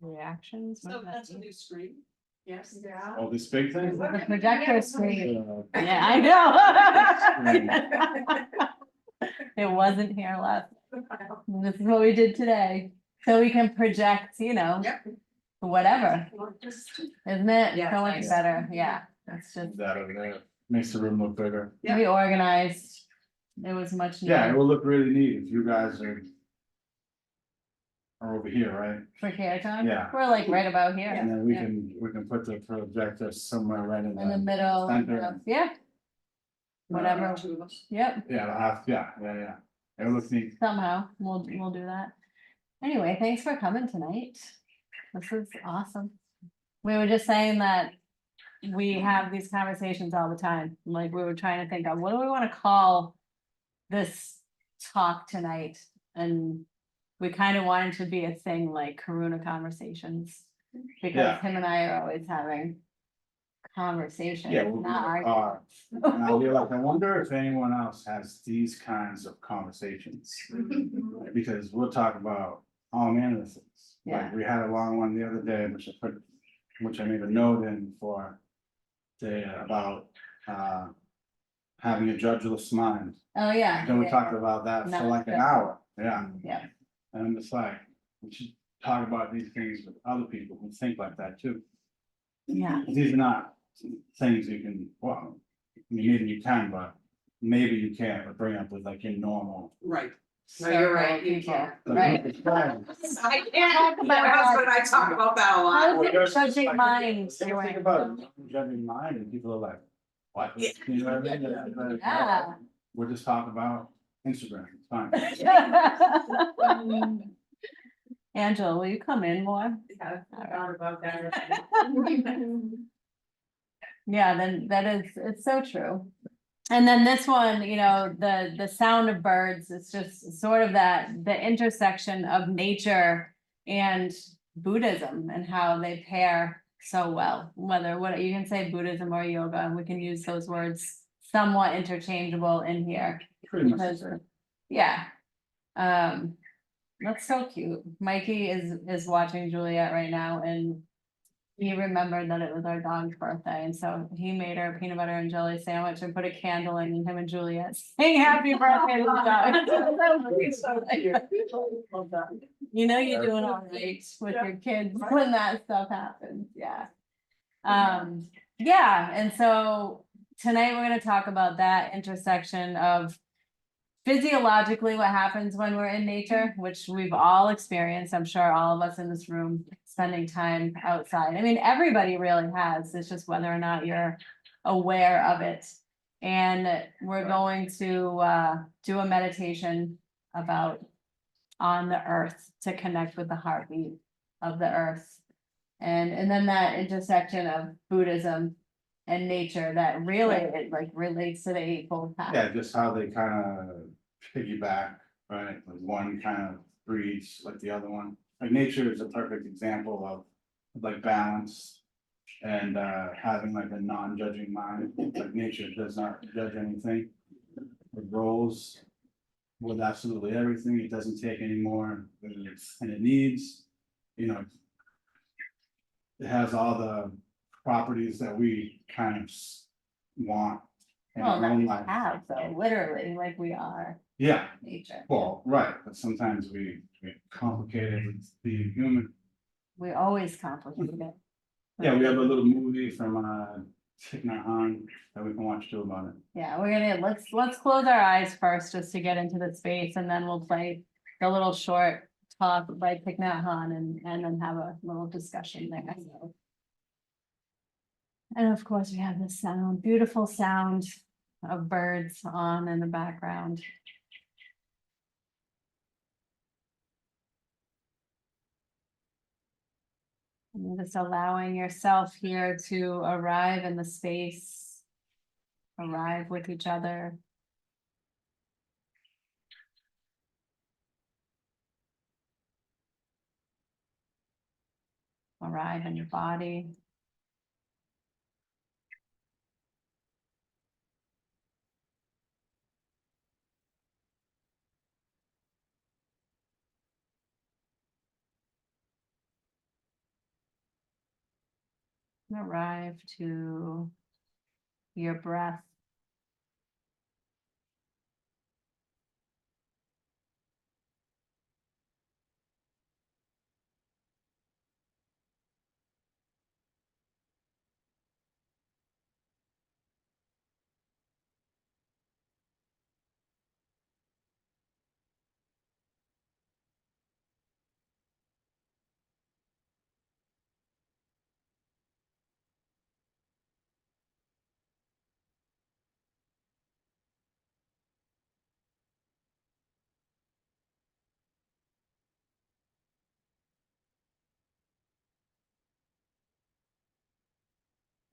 Reactions. So that's a new screen. Yes. Yeah. Oh, this big thing? The projector screen. Uh, Yeah, I know. It wasn't here last. This is what we did today. So we can project, Yep. whatever, isn't it? Yeah, So much nice. better. Yeah. It's just That over there, makes the room look bigger. Yeah. we organized. It was much Yeah, it needed will look really neat if you guys are over here, right? for care time. Yeah. We're like right about here. And then we Yeah. can put the projector somewhere right in In the the, middle. center. Yeah. Whatever. Two of us. Yep. yeah. It looks neat. Somehow we'll do that. Anyway, thanks for coming tonight. This is awesome. We were just saying that we have these conversations all the time. Like we were trying to think of what do we want to call this talk tonight? And we kind of wanted to be a thing like Karuna conversations. Because Yeah. him and I are always having conversations, Yeah, we'll not be arguments. Now, we're like, I wonder if anyone else has these kinds of conversations. Because we'll talk about all manner of things. Yeah. Like, we had a long one the other day, which I made a note in for. About having a judgeless mind. Oh, yeah. Then we yeah. talked about that for Not like an judging. hour, yeah. Yeah. And I'm just like, we should talk about these things with other people who think like that too. Yeah. These are not things you can, well, I mean, maybe you can, but maybe you can't, but bring up with like your normal. Right. No, you're right, you circle can't. of people. Right. I can't, about my husband and I talk about that a lot. How's Well, it there's judging like- minds? Think about it, judging mind, and people are like, what? Yeah. You know what I mean? Like, Yeah. We're just talking about Instagram, it's fine. Angela, will you come in more? Yeah, I thought about that. Yeah, then it's so true. And then this one, the sound of birds, it's just sort of the intersection of nature and Buddhism and how they pair so well. What you can say Buddhism or yoga, and we can use those words somewhat interchangeable in here. Pretty much. Because, yeah. That's so cute. Mikey is watching Juliet right now and he remembered that it was our dog's birthday, and so he made her a peanut butter and jelly sandwich and put a candle in, and him and Juliet saying happy birthday to the dog. You're doing all right with your kids when that stuff happens, yeah. Yeah, and so tonight we're gonna talk about that intersection of physiologically what happens when we're in nature, which we've all experienced. I'm sure all of us in this room spending time outside. I mean, everybody really has. It's just whether or not you're aware of it. And we're going to do a meditation about on the earth to connect with the heartbeat of the earth. And then that intersection of Buddhism and nature that really it like relates to the Eightfold Path. Yeah, just how they kind of piggyback, right? Like one kind of breeds like the other one. Like nature is a perfect example of like balance and having like a non-judging mind. Like nature does not judge anything. It rolls with absolutely everything. It doesn't take any more than it needs. It has all the properties that we kind of want in Well, our that own we life. have though, literally, like we are Yeah, nature. well, right, but sometimes we complicate it with being human. We always complicate it. Yeah, we have a little movie from Thich Nhat Hanh that we can watch too about it. Yeah, let's close our eyes first just to get into the space, and then we'll play the little short talk by Thich Nhat Hanh and then have a little discussion there. So. And of course, we have this sound, beautiful sound of birds on in the background. And just allowing yourself here to arrive in the space, arrive with each other. Arrive in your body. Arrive to your breath.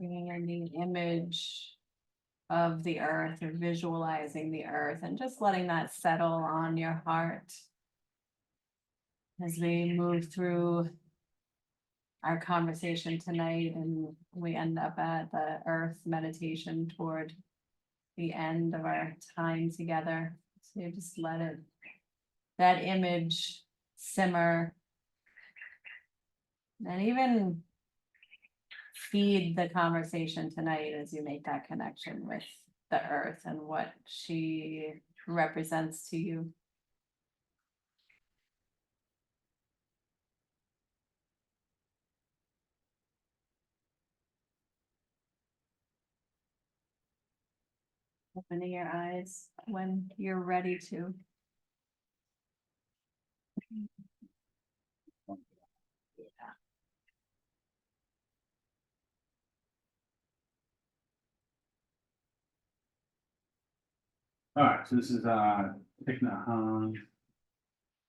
Bringing in the image of the earth or visualizing the earth and just letting that settle on your heart as we move through our conversation tonight and we end up at the earth meditation toward the end of our time together. So you just let it, that image simmer and even feed the conversation tonight as you make that connection with the earth and what she represents to you. Opening your eyes when you're ready to. Alright, so this is Thich Nhat Hanh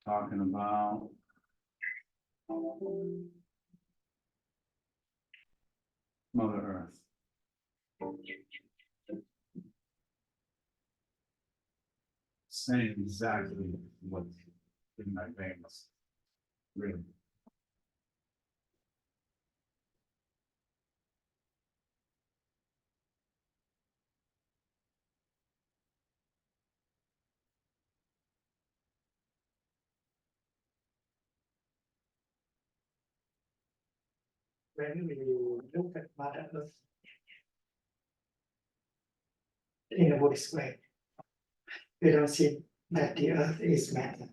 talking about Mother Earth. Saying exactly what's in my veins. Really. When we look at Mother Earth in a Buddhist way, we don't see that the earth is matter.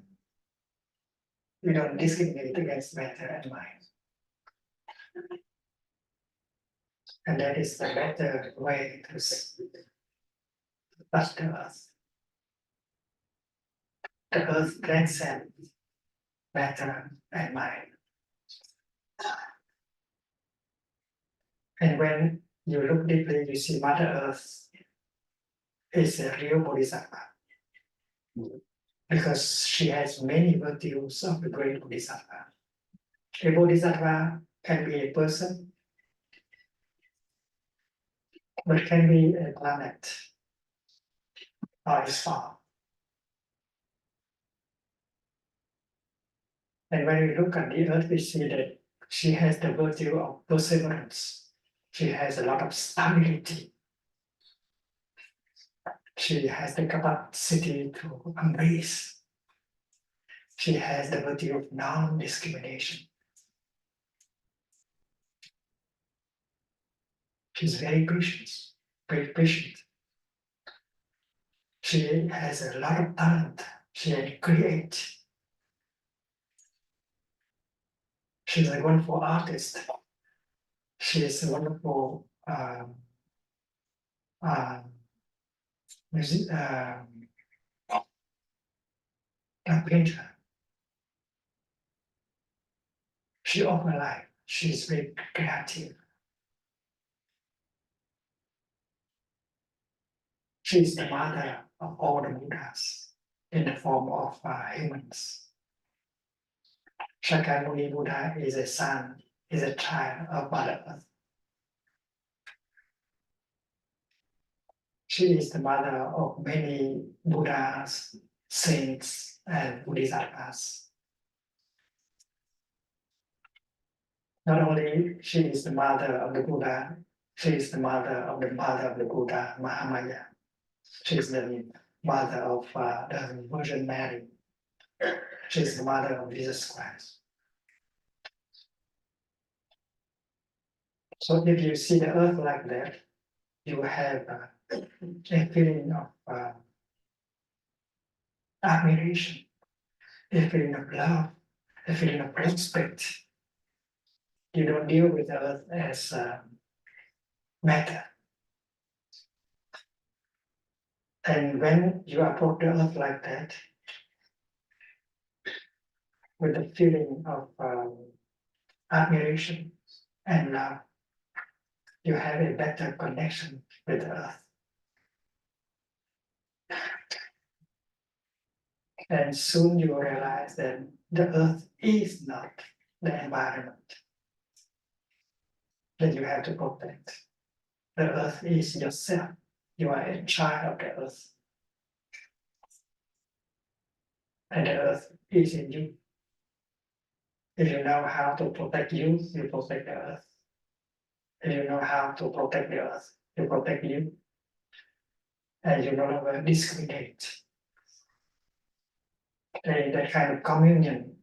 We don't discriminate against matter and mind. And that is the better way to touch the earth. The earth transcends matter and mind. And when you look deeply, you see Mother Earth is a real Bodhisattva. Because she has many virtues of the great Bodhisattva. A Bodhisattva can be a person, but can be a planet or a star. And when we look at the earth, we see that she has the virtue of perseverance. She has a lot of stability. She has the capacity to embrace. She has the virtue of non-discrimination. She's very patient, very patient. She has a lot of talent. She can create. She's a wonderful artist. She is a wonderful a painter. She offers life. She is very creative. She is the mother of all the Buddhas in the form of humans. Shakyamuni Buddha is a son, is a child of Mother Earth. She is the mother of many Buddhas, saints, and Bodhisattvas. Not only she is the mother of the Buddha, she is the mother of the Buddha, Mahamaya. She is the mother of the Virgin Mary. She is the mother of Jesus Christ. So if you see the earth like that, you will have a feeling of admiration, a feeling of love, a feeling of respect. You don't deal with the earth as matter. And when you approach the earth like that, with the feeling of admiration and love, you have a better connection with the earth. And soon you realize that the earth is not the environment that you have to protect. The earth is yourself. You are a child of the earth. And the earth is in you. If you know how to protect you, you protect the earth. If you know how to protect the earth, you protect you. And you no longer discriminate. And that kind of communion,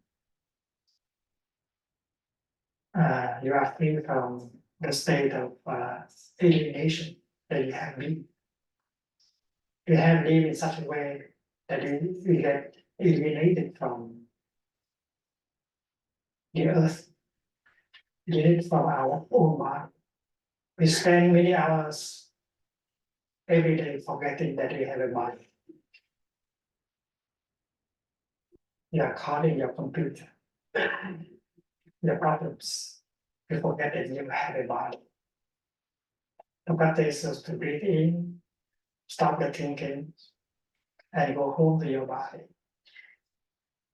you are free from the state of alienation that you have been. You have lived in such a way that you get alienated from the earth, alienated from our own mind. We spend many hours every day forgetting that we have a mind. You are caught in your computer, your problems. You forget that you have a body. The practice is to breathe in, stop the thinking, and go home to your body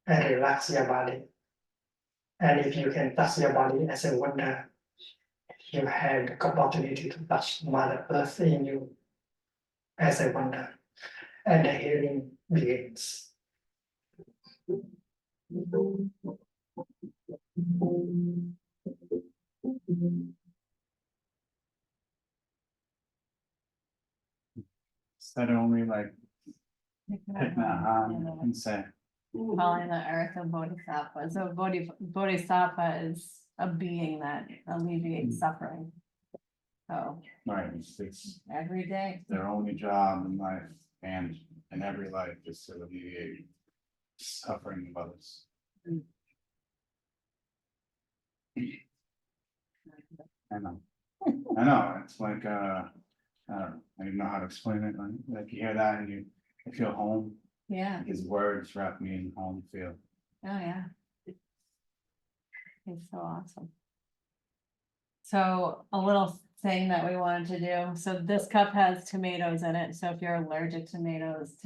and relax your body. And if you can touch your body as a wonder, you have the opportunity to touch Mother Earth in you as a wonder, and the healing begins. Instead of only like hitting that on and say, Calling the earth a bodhisattva. So bodhisattva is a being that alleviates suffering. So right, it's every day. their only job in life and in every life is to alleviate suffering of others. I know, it's like, I don't even know how to explain it, like you hear that and you feel home, Yeah, his words wrap me in home feel. oh yeah. It's so awesome. So a little thing that we wanted to do, so this cup has tomatoes in it, so if you're allergic to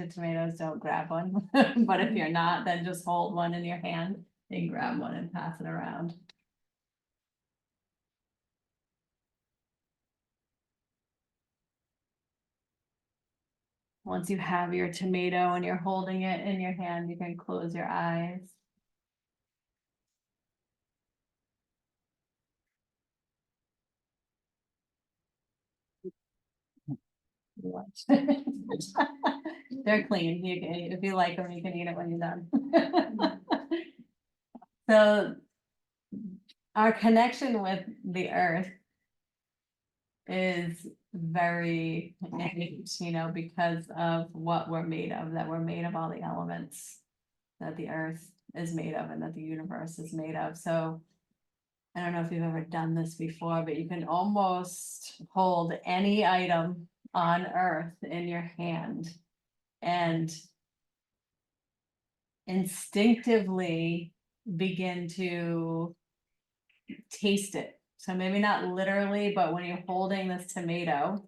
tomatoes, don't grab one. But if you're not, then just hold one in your hand and grab one and pass it around. Once you have your tomato and you're holding it in your hand, you can close your eyes. What? They're clean. You can, if you like them, you can eat it when you're done. So our connection with the earth is very innate, because of what we're made of, that we're made of all the elements that the earth is made of and that the universe is made of. So I don't know if you've ever done this before, but you can almost hold any item on earth in your hand and instinctively begin to taste it. So maybe not literally, but when you're holding this tomato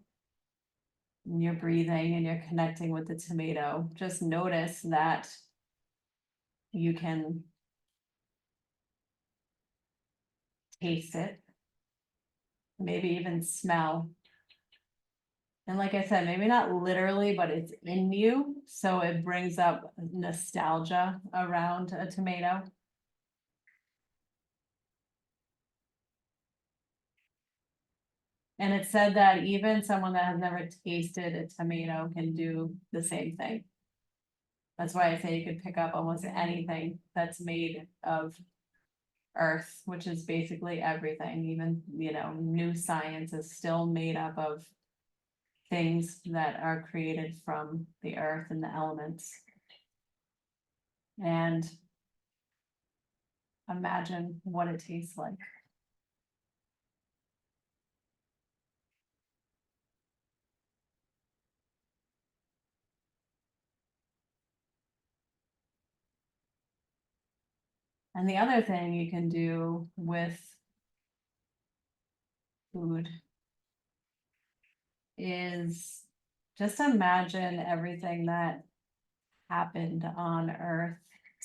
and you're breathing and you're connecting with the tomato, just notice that you can taste it, maybe even smell. And like I said, maybe not literally, but it's in you, so it brings up nostalgia around a tomato. And it said that even someone that has never tasted a tomato can do the same thing. That's why I say you could pick up almost anything that's made of Earth, which is basically everything, even, new science is still made up of things that are created from the earth and the elements. And imagine what it tastes like. And the other thing you can do with food is just imagine everything that happened on Earth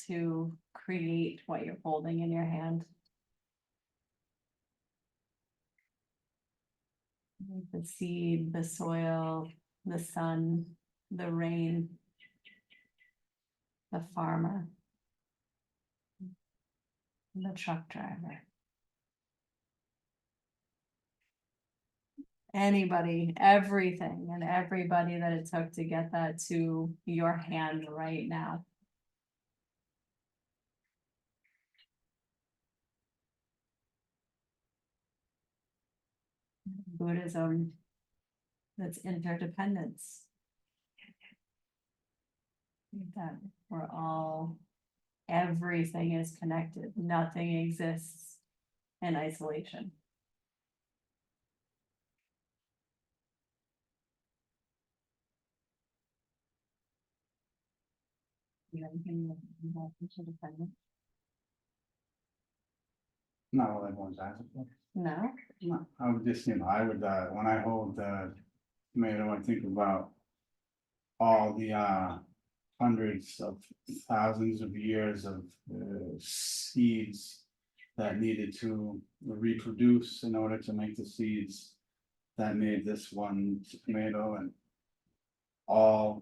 to create what you're holding in your hand. The seed, the soil, the sun, the rain, the farmer, the truck driver. Anybody, everything, and everybody that it took to get that to your hand right now. Buddhism, that's interdependence. That we're all, everything is connected, nothing exists in isolation. You know, anything about interdependence? Not all everyone's asking for. No? No, I would just, I would, when I hold the tomato, I think about all the, hundreds of thousands of years of seeds that needed to reproduce in order to make the seeds that made this one tomato, and all,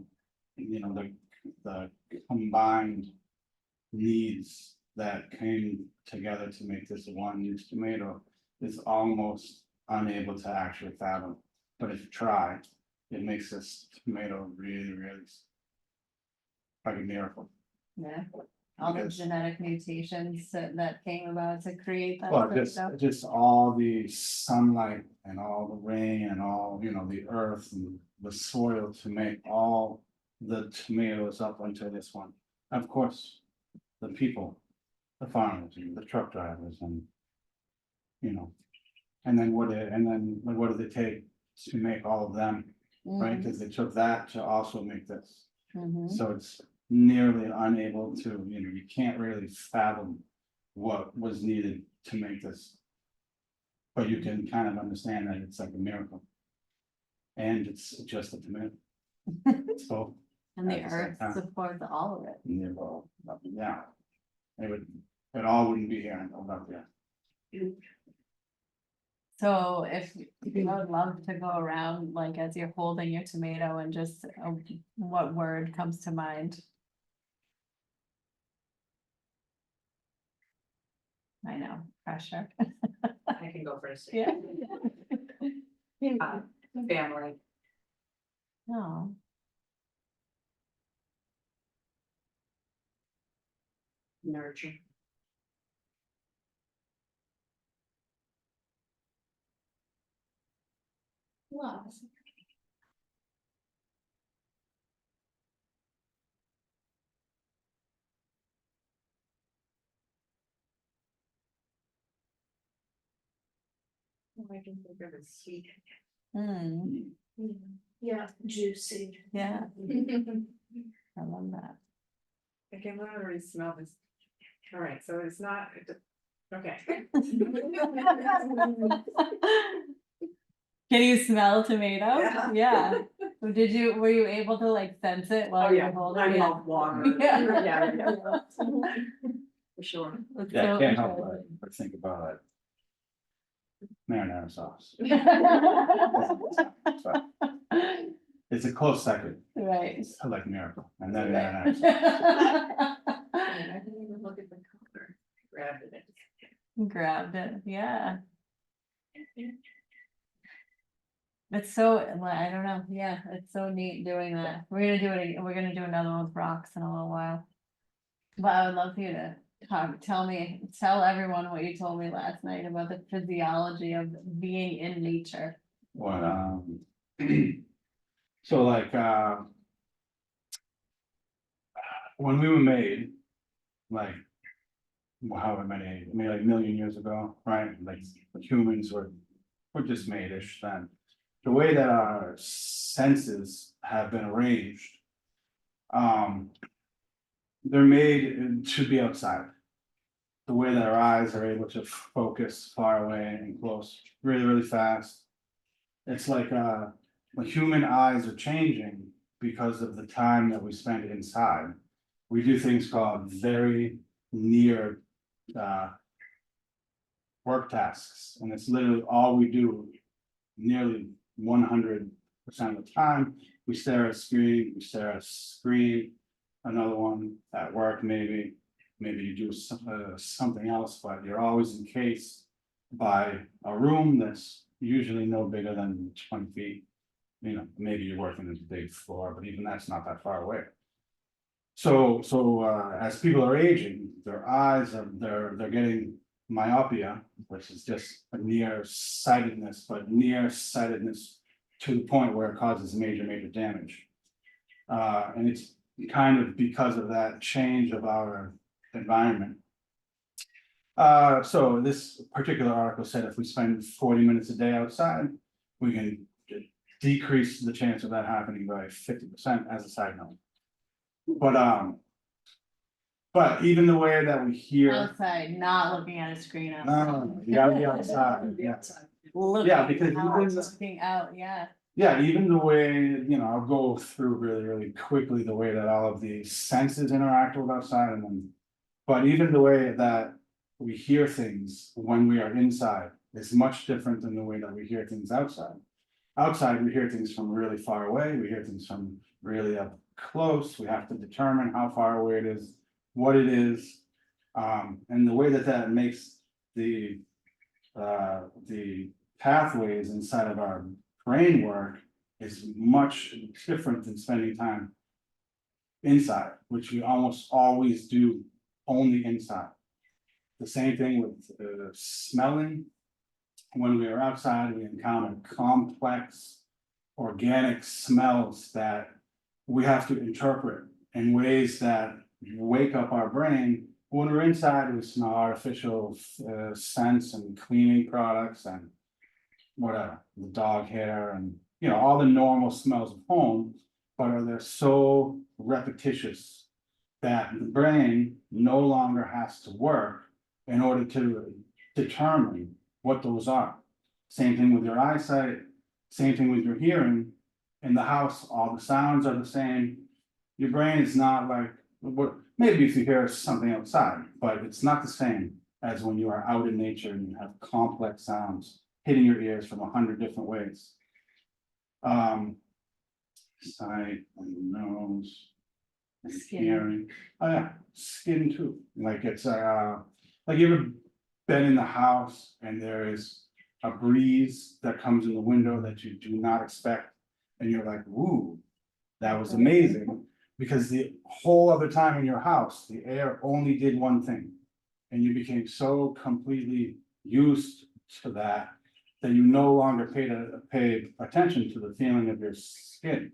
the combined needs that came together to make this one tomato is almost unable to actually fathom. But if you try, it makes this tomato really, really like a miracle. Yeah. All the Because- genetic mutations that came about to create that. Well, sort of just, stuff. just all the sunlight and all the rain and all, the earth and the soil to make all the tomatoes up until this one. Of course, the people, the farmers, and the truck drivers and, and then what did it take to make all of them, right? Because they took that to also make this. Mhm. So it's nearly unable to, you can't really fathom what was needed to make this. But you can kind of understand that it's like a miracle. And it's just a tomato. So, And the at the same earth time. supports all of it. yeah. It all wouldn't be here without that. So if you would love to go around, like as you're holding your tomato and just, what word comes to mind? I know, pressure. I can go first. Yeah. Family, No, nurture, love. I can think of a sweet. Hmm, Yeah, juicy. yeah, I love that. I can already smell this. All right, so it's not, okay. Can you smell tomato? Yeah. Yeah. Were you able to like sense it while Oh, you yeah, were holding I it? love water. Yeah. Yeah. For sure. It's Yeah, I so can't help interesting. but think about it. Marinara sauce. It's a close second. Right. I like miracle, and then Right. marinara sauce. I didn't even look at the color. Grabbed it. Grabbed it, yeah. It's so, well, I don't know, yeah, it's so neat doing that. We're gonna do another one with rocks in a little while. But I would love for you to tell everyone what you told me last night about the physiology of being in nature. What, so like, when we were made, like, however many, maybe like a million years ago, right? Like humans were just made-ish then. The way that our senses have been arranged, they're made to be outside. The way that our eyes are able to focus far away and close, really, really fast. It's like, the human eyes are changing because of the time that we spend inside. We do things called very near, work tasks, and it's literally all we do. Nearly 100% of the time, we stare at a screen, another one at work, maybe you do something else, but you're always encased by a room that's usually no bigger than 20 feet. You know, maybe you're working in a big floor, but even that's not that far away. So, as people are aging, their eyes are, they're getting myopia, which is just a nearsightedness, but nearsightedness to the point where it causes major damage. And it's kind of because of that change of our environment. So this particular article said if we spend 40 minutes a day outside, we can decrease the chance of that happening by 50% as a side note. But even the way that we hear. Outside, not looking at a screen No, outside. you gotta be outside, yeah. Looking because out, even the- looking out, yeah. Yeah, even the way, you know, I'll go through really quickly the way that all of these senses interact with outside and then. But even the way that we hear things when we are inside is much different than the way that we hear things outside. Outside, we hear things from really far away, we hear things from really up close, we have to determine how far away it is, what it is. And the way that makes the pathways inside of our brain work is much different than spending time inside, which we almost always do only inside. The same thing with smelling. When we are outside, we encounter complex organic smells that we have to interpret in ways that wake up our brain. When we're inside, we smell artificial scents and cleaning products and whatever, the dog hair and, you know, all the normal smells of home, but they're so repetitious that the brain no longer has to work in order to determine what those are. Same thing with your eyesight, same thing with your hearing. In the house, all the sounds are the same. Your brain is not like, maybe if you hear something outside, but it's not the same as when you are out in nature and you have complex sounds hitting your ears from 100 different ways. Sight, nose, Skin. hearing, oh yeah, skin too, like it's like you ever been in the house and there is a breeze that comes in the window that you do not expect, and you're like, woo, that was amazing, because the whole other time in your house, the air only did one thing. And you became so completely used to that you no longer pay attention to the feeling of your skin.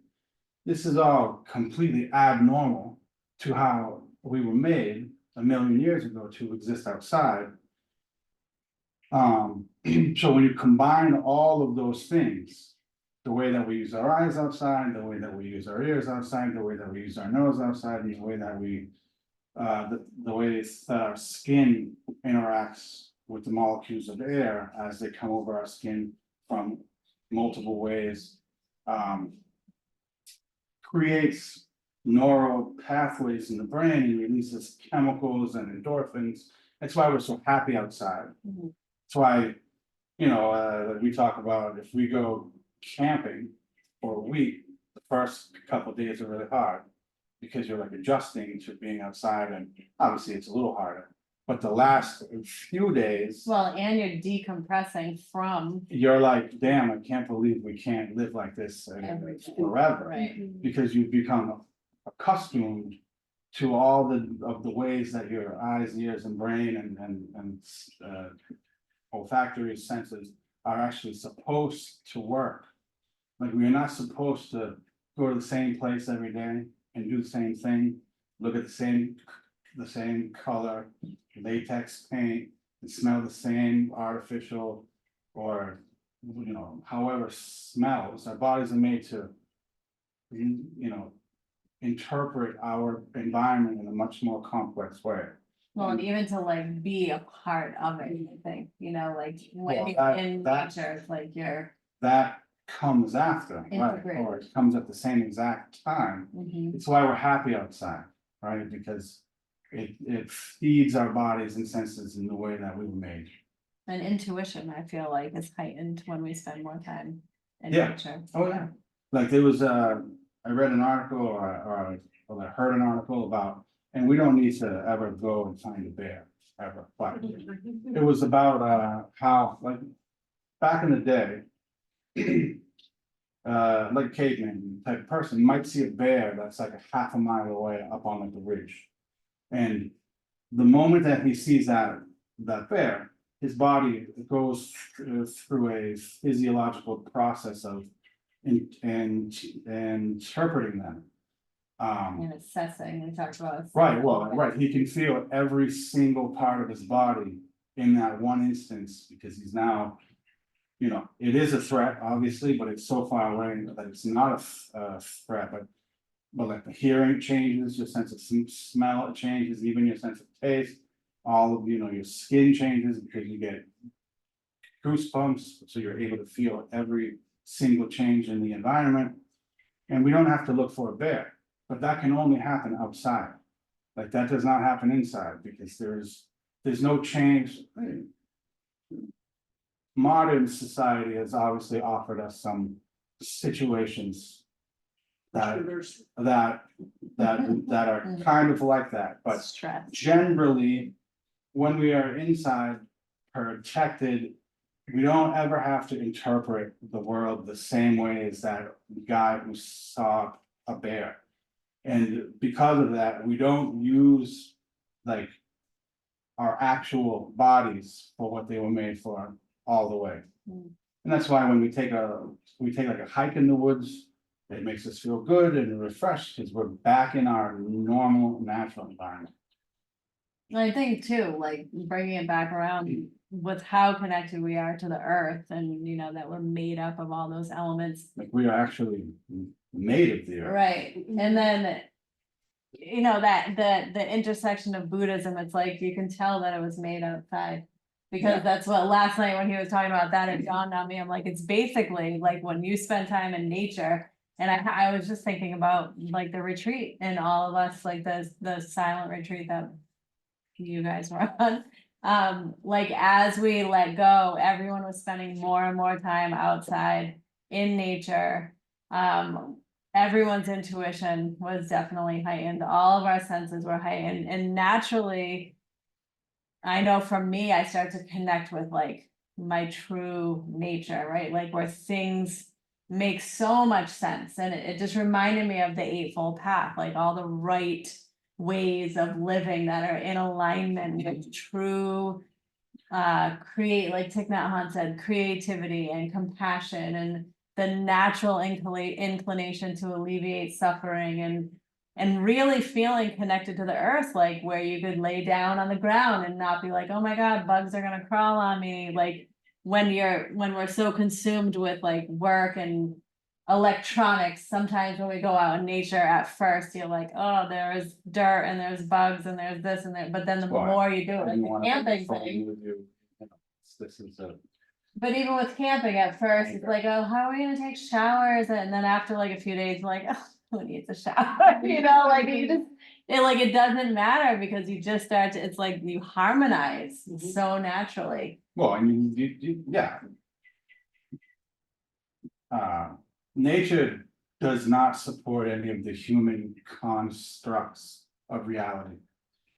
This is all completely abnormal to how we were made 1 million years ago to exist outside. So when you combine all of those things, the way that we use our eyes outside, the way that we use our ears outside, the way that we use our nose outside, and the way that we the way that our skin interacts with the molecules of air as they come over our skin from multiple ways, creates neural pathways in the brain and releases chemicals and endorphins. That's why we're so happy outside. Mhm. That's why, you know, we talk about if we go camping for a week, the first couple of days are really hard because you're like adjusting to being outside, and obviously it's a little harder. But the last few days, Well, and you're decompressing from. you're like, damn, I can't believe we can't live like this Everything. forever. Right. Because you've become accustomed to all of the ways that your eyes, ears, and brain olfactory senses are actually supposed to work. Like, we are not supposed to go to the same place every day and do the same thing, look at the same color, latex paint, and smell the same artificial or, however smells. Our bodies are made to, interpret our environment in a much more complex way. Well, and even to like be a part of it, I think, like when Well, you're in that- nature, it's like you're. That comes after, right, Integrated. or it comes at the same exact time. Mhm. It's why we're happy outside, right? Because it feeds our bodies and senses in the way that we were made. And intuition, I feel like, is heightened when we spend more time in Yeah. nature. Oh, yeah. Like, there was I read an article or I heard an article about, and we don't need to ever go and find a bear ever, but it was about how, like, back in the day. Like caveman type person, you might see a bear that's like a half a mile away up on like the ridge. And the moment that he sees that bear, his body goes through a physiological process of interpreting them. And assessing, we talked about. Right, well, right, he can feel every single part of his body in that one instance, because he's now. It is a threat, obviously, but it's so far away that it's not a threat, but like the hearing changes, your sense of smell changes, even your sense of taste. All of, your skin changes because you get goosebumps, so you're able to feel every single change in the environment. And we don't have to look for a bear, but that can only happen outside. Like, that does not happen inside, because there's no change. Modern society has obviously offered us some situations that are kind of like that, but Stress. generally, when we are inside, protected, we don't ever have to interpret the world the same way as that guy who saw a bear. And because of that, we don't use like our actual bodies for what they were made for all the way. Mm. And that's why when we take like a hike in the woods, it makes us feel good and refreshed because we're back in our normal, natural environment. I think too, like bringing it back around with how connected we are to the earth and, that we're made up of all those elements. Like, we are actually made of the earth. Right, and then. That the intersection of Buddhism, it's like you can tell that it was made outside. Because Yeah. that's what last night when he was talking about that, it dawned on me, I'm like, it's basically like when you spend time in nature. And I was just thinking about like the retreat and all of us, like the silent retreat that you guys were on. Like as we let go, everyone was spending more and more time outside in nature. Everyone's intuition was definitely heightened. All of our senses were heightened, and naturally, I know for me, I start to connect with like my true nature, right? Like where things make so much sense. And it just reminded me of the Eightfold Path, like all the right ways of living that are in alignment with true create, like Thich Nhat Hanh said, creativity and compassion and the natural inclination to alleviate suffering and really feeling connected to the earth, like where you could lay down on the ground and not be like, oh my God, bugs are gonna crawl on me. Like when we're so consumed with like work and electronics, sometimes when we go out in nature at first, you're like, oh, there's dirt and there's bugs and there's this and that, but then the Why? more you do it, I like didn't the want camping to phone thing. with you. This is a. But even with camping at first, it's like, oh, how are we gonna take showers? And then after like a few days, like, oh, who needs a shower? Like you just, it doesn't matter because you just start to, it's like you harmonize so naturally. Well, I mean, yeah. Nature does not support any of the human constructs of reality.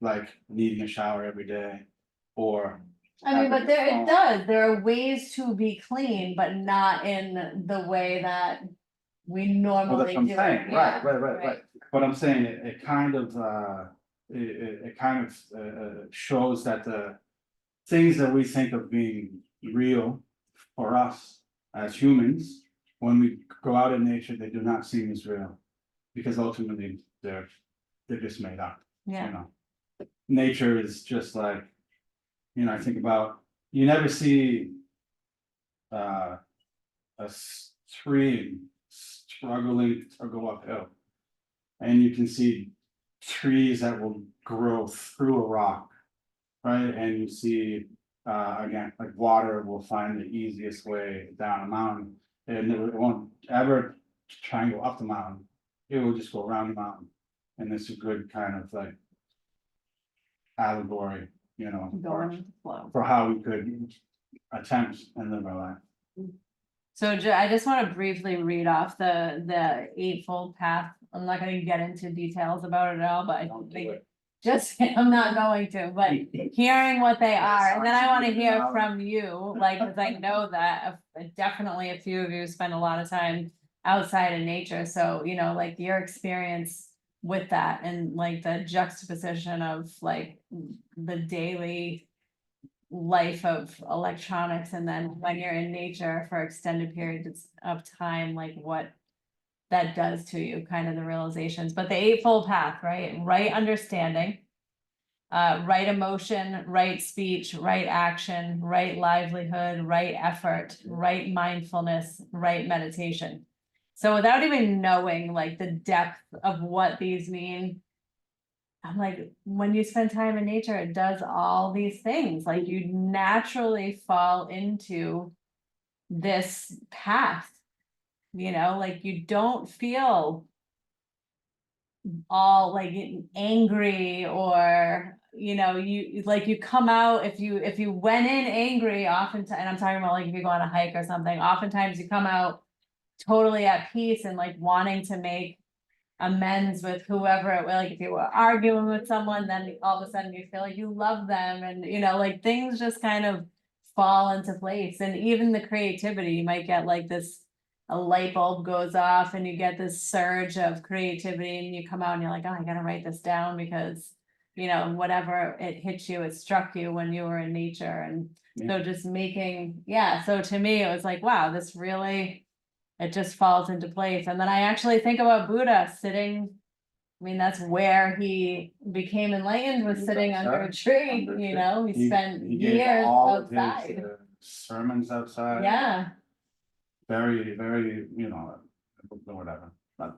Like needing a shower every day, or. I mean, but it does, there are ways to be clean, but not in the way that we Well, normally that's what I'm do. saying, Yeah, right. But I'm saying it kind of, it kind of, shows that the. Things that we think of being real for us as humans, when we go out in nature, they do not seem as real. Because ultimately, they're just made up, you Yeah, know? Nature is just like, I think about, you never see. A stream struggling to go uphill. And you can see trees that will grow through a rock. Right, and you see, again, like water will find the easiest way down a mountain. And it won't ever try and go up the mountain, it will just go around the mountain. And it's a good kind of like allegory, going with the flow. for how we could attempt and live our life. So I just want to briefly read off the Eightfold Path. I'm not gonna get into details about it at all, but I Don't do think it. just, I'm not going to, but hearing what they are, and then I want to hear from you, like, cause I know that definitely a few of you spend a lot of time outside in nature, so, like your experience with that and like the juxtaposition of like the daily life of electronics and then when you're in nature for extended periods of time, like what that does to you, kind of the realizations, but the Eightfold Path, right? Right understanding, right emotion, right speech, right action, right livelihood, right effort, right mindfulness, right meditation. So without even knowing like the depth of what these mean, I'm like, when you spend time in nature, it does all these things, like you naturally fall into this path. Like you don't feel all like angry or you like you come out if you went in angry oftentimes, and I'm talking about like if you go on a hike or something, oftentimes you come out totally at peace and like wanting to make amends with whoever it was, like if you were arguing with someone, then all of a sudden you feel like you love them and like things just kind of fall into place. And even the creativity, you might get like this, a light bulb goes off and you get this surge of creativity and you come out and you're like, oh, I gotta write this down because whatever it hit you, it struck you when you were in nature. And so just making, so to me, it was like, wow, this really, it just falls into place. And then I actually think about Buddha sitting, I mean, that's where he became enlightened, was sitting under a tree, he spent He gave years all of his, outside. sermons outside. Yeah, Very, very, whatever, but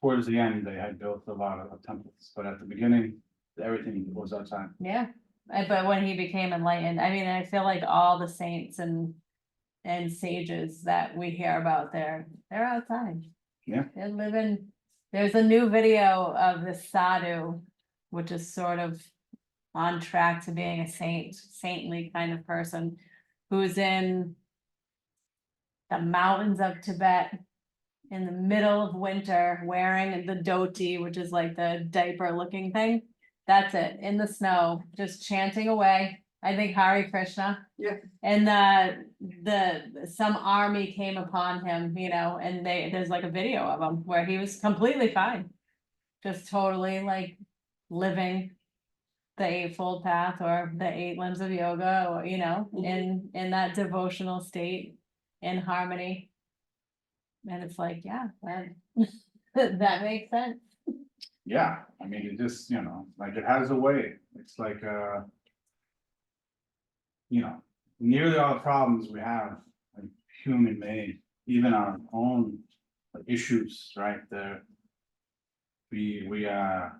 towards the end, they had built a lot of temples, but at the beginning, everything was outside. yeah. But when he became enlightened, I mean, I feel like all the saints and sages that we hear about they're outside. Yeah. They're living, there's a new video of the sadhu, which is sort of on track to being a saintly kind of person, who's in the mountains of Tibet in the middle of winter wearing the dhoti, which is like the diaper looking thing. That's it, in the snow, just chanting away. I think Hare Krishna. Yeah. And some army came upon him, and there's like a video of him where he was completely fine. Just totally like living the Eightfold Path or the 8 limbs of yoga, or in that devotional state, in harmony. And it's like, yeah, that makes sense. Yeah, I mean, it just, like it has a way, it's like, nearly all the problems we have, like human made, even our own issues, right, we, I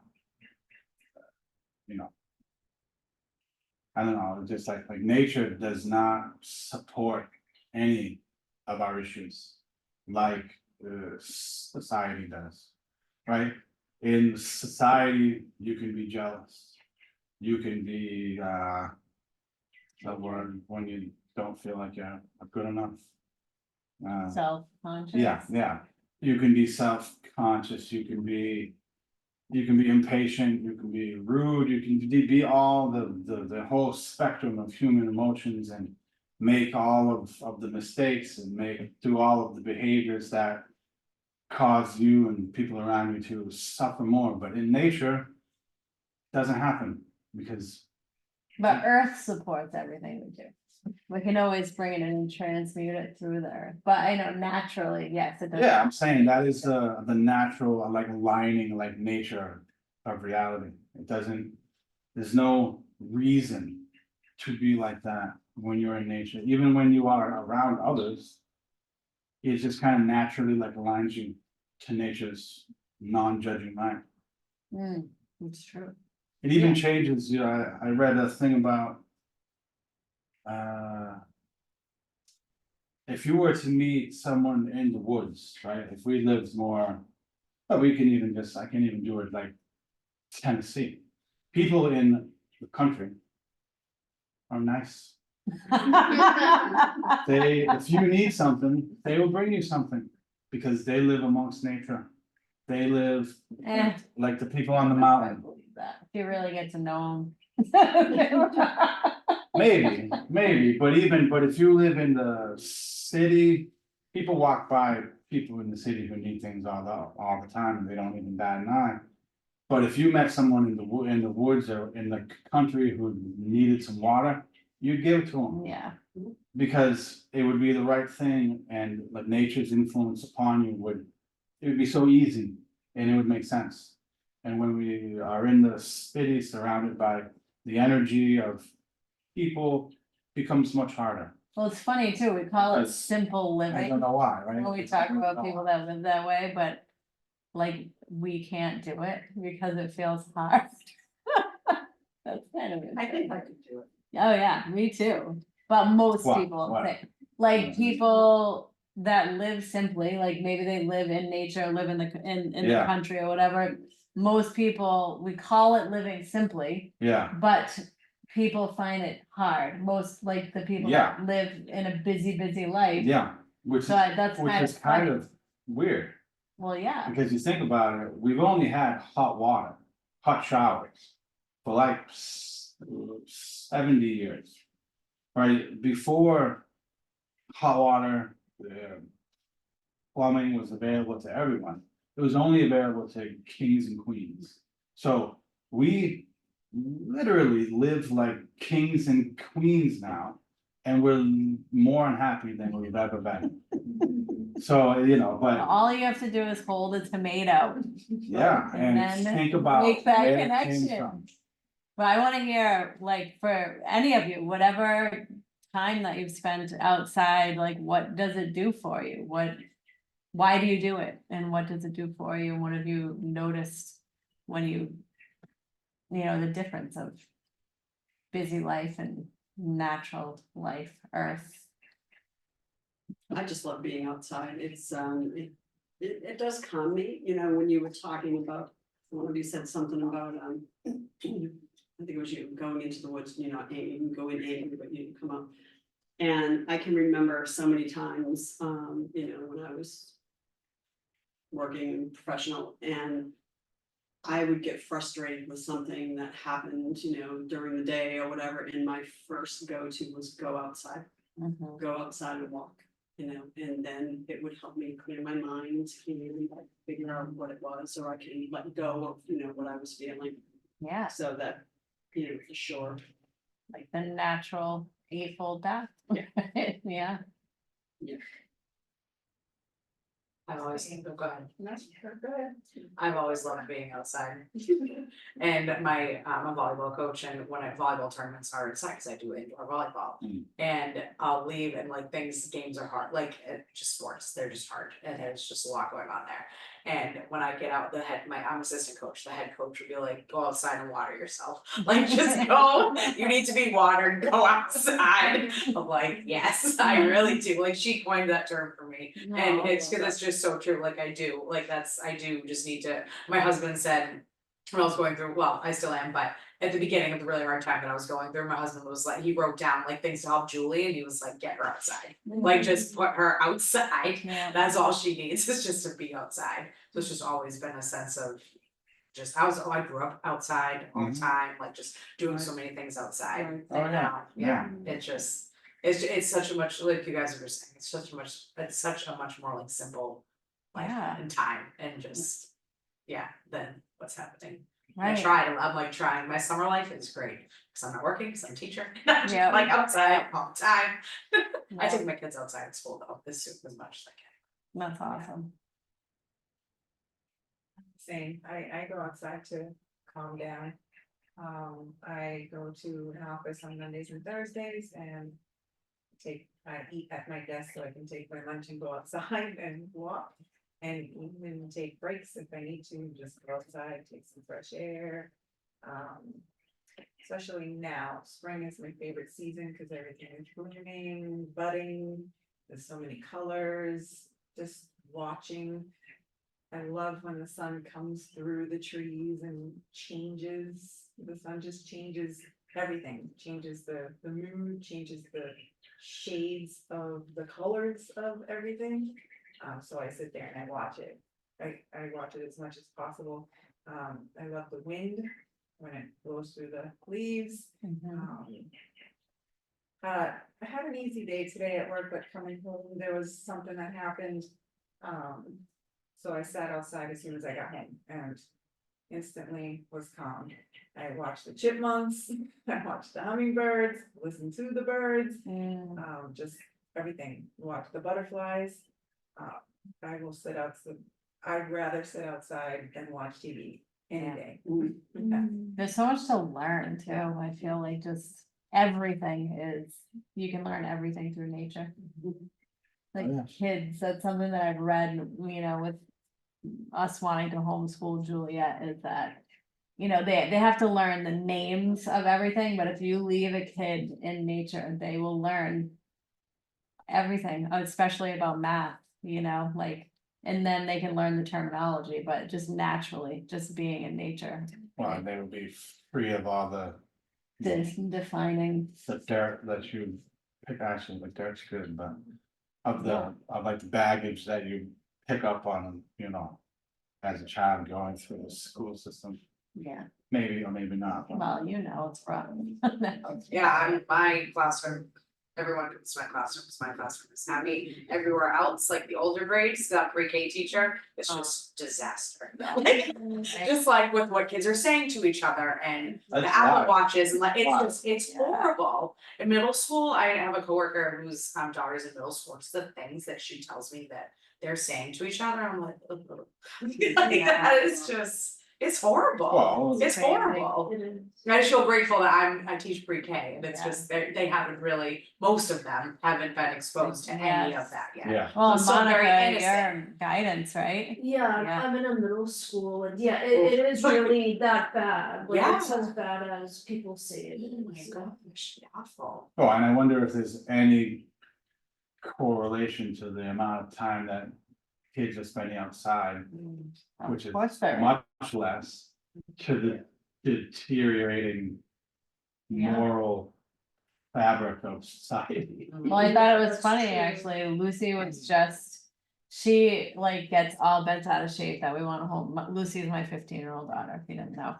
don't know, it's just like nature does not support any of our issues like society does, right? In society, you can be jealous, you can be the word when you don't feel like you're good enough. Self-conscious. Yeah, you can be self-conscious, you can be impatient, you can be rude, you can be all the whole spectrum of human emotions and make all of the mistakes and do all of the behaviors that cause you and people around you to suffer more, but in nature. Doesn't happen because, But Earth supports everything we do. We can always bring it in and transmute it through the earth, but I know naturally, yes, it does. yeah, I'm saying that is the natural, like lining, like nature of reality. It doesn't, there's no reason to be like that when you're in nature, even when you are around others. It just kind of naturally like aligns you to nature's non-judging mind. It's true. It even Yeah. changes, you know, I read a thing about. If you were to meet someone in the woods, right, if we lived more, but we can even just, I can even do it like Tennessee. People in the country are nice. They, if you need something, they will bring you something because they live amongst nature. They live Eh. like the people on the I mountain. believe that, if you really get to know them. Maybe, but if you live in the city, people walk by people in the city who need things all the time, and they don't even bat an eye. But if you met someone in the woods or in the country who needed some water, you'd give it to them. Yeah, Because it would be the right thing, and like nature's influence upon you it would be so easy, and it would make sense. And when we are in the city surrounded by the energy of people, becomes much harder. well, it's funny too, we call it Because simple I don't living know why, right? when we talk about people that live that way, but. Like, we can't do it because it feels hard. That's kind of. I think I could do it. Oh, yeah, me too, but most What? people What? think, like, people that live simply, like, maybe they live in nature, live in the Yeah. country or whatever. Most people, we call it living simply, Yeah, but people find it hard, most, like, the people that live in a busy life. yeah, which So that's kind is of kind funny, of weird, well, yeah, because you think about it, we've only had hot water, hot showers. For like 70 years. Right, before hot water, plumbing was available to everyone. It was only available to kings and queens. So we literally live like kings and queens now, and we're more unhappy than we've ever been. So, you know, but all you have to do is hold a tomato. yeah, And and then think about make that where it came connection. from. But I wanna hear, like, for any of you, whatever time that you've spent outside, like, what does it do for you? Why do you do it? And what does it do for you? And what have you noticed when you know, the difference of busy life and natural life, earth? I just love being outside. It's, it does calm me, you know, when you were talking about, one of you said something about, I think it was you going into the woods, you're not angry, you go in angry, but you come up. And I can remember so many times, you know, when I was working professional, and I would get frustrated with something that happened, you know, during the day or whatever, and my first go-to was go outside. Go outside and walk, you know, and then it would help me clear my mind, and like figure out what it was, or I can let go of, you know, what I was feeling, Yeah, so that, you know, for sure. like the natural eightfold path. Yeah. Yeah. I've always, oh, go ahead. That's good. I've always loved being outside. And my, I'm a volleyball coach, and when volleyball tournaments are inside, cause I do indoor volleyball. And I'll leave and like games are hard, like just sports, they're just hard, and there's just a lot going on there. And when I get out, I'm assistant coach, the head coach would be like, go outside and water yourself. Like, just go, you need to be watered, go outside. I'm like, yes, I really do, like, she coined that term for me. And it's cause it's just so true, like I do, like I do just need to, my husband said, when I was going through, well, I still am, but at the beginning of the really hard time that I was going through, my husband was like, he wrote down like things to help Julie, and he was like, get her outside. Like, just put her outside, Yeah. that's all she needs, is just to be outside. So it's just always been a sense of just, I grew up outside all the time, like just doing so many things outside. Right. Oh, And now, yeah, it just, it's such a much, like you guys were saying, it's such a much more like simple life Yeah. and time and just, yeah, then what's happening. I Right. tried, I'm like trying, my summer life is great, cause I'm not working, cause I'm a teacher, I'm just Yeah. like outside all the time. I Yeah. take my kids outside at school though, as much as I can. That's awesome. Same, I go outside to calm down. I go to an office on Mondays and Thursdays and I eat at my desk so I can take my lunch and go outside and walk. And even take breaks if I need to, just go outside, take some fresh air. Especially now, spring is my favorite season because everything is blooming, budding, there's so many colors, just watching. I love when the sun comes through the trees and changes, the sun just changes everything, changes the mood, changes the shades of the colors of everything. So I sit there and I watch it. I watch it as much as possible. I love the wind when it blows through the leaves. Mhm. I had an easy day today at work, but coming home, there was something that happened. So I sat outside as soon as I got home and instantly was calm. I watched the chipmunks, I watched the hummingbirds, listened to the birds, Mm. just everything, watch the butterflies. I will sit outside, I'd rather sit outside than watch TV any Yeah. day. There's so much to learn too. I feel like just everything is, you can learn everything through nature. Like Oh, yeah. kids, that's something that I've read, you know, with us wanting to homeschool Juliet is that, you know, they have to learn the names of everything, but if you leave a kid in nature, they will learn everything, especially about math, you know, like, and then they can learn the terminology, but just naturally, just being in nature. Well, they would be free of all the Defining, dirt that you pick, actually, the dirt's good, but. Of Yeah. of like the baggage that you pick up on, you know, as a child going through the school system, yeah, maybe or maybe not. but- well, you know, it's rough. Yeah, I'm my classroom, everyone comes to my classroom, because my classroom is happy, everywhere else, like the older grades, that pre-K teacher, it's just disaster. Like, just like with what kids are saying to each other and the That's Apple why. Watches and like, it's Why? just, it's Yeah. horrible. In middle school, I have a coworker whose daughter's in middle school, it's the things that she tells me that they're saying to each other, I'm like, ugh. Like, that is just, it's horrible, Well, it's crazy. horrible. I just feel grateful that I teach pre-K and it's Yeah. just, they haven't really, most of them haven't been exposed to any of Yes. that yet. Yeah, Well, So still very Monica, innocent. your guidance, right? Yeah, Yeah. I'm in a middle school and yeah, it is really that bad, like it's Yeah. as bad as people say it Oh my is. gosh, awful. oh, and I wonder if there's any correlation to the amount of time that kids are spending outside, which Of is course there is. much less to the deteriorating Yeah. moral fabric of society. Well, I thought it was That's funny, true. actually, Lucy was just, she like gets all bent out of shape that we want to home, Lucy's my 15-year-old daughter, if you didn't know.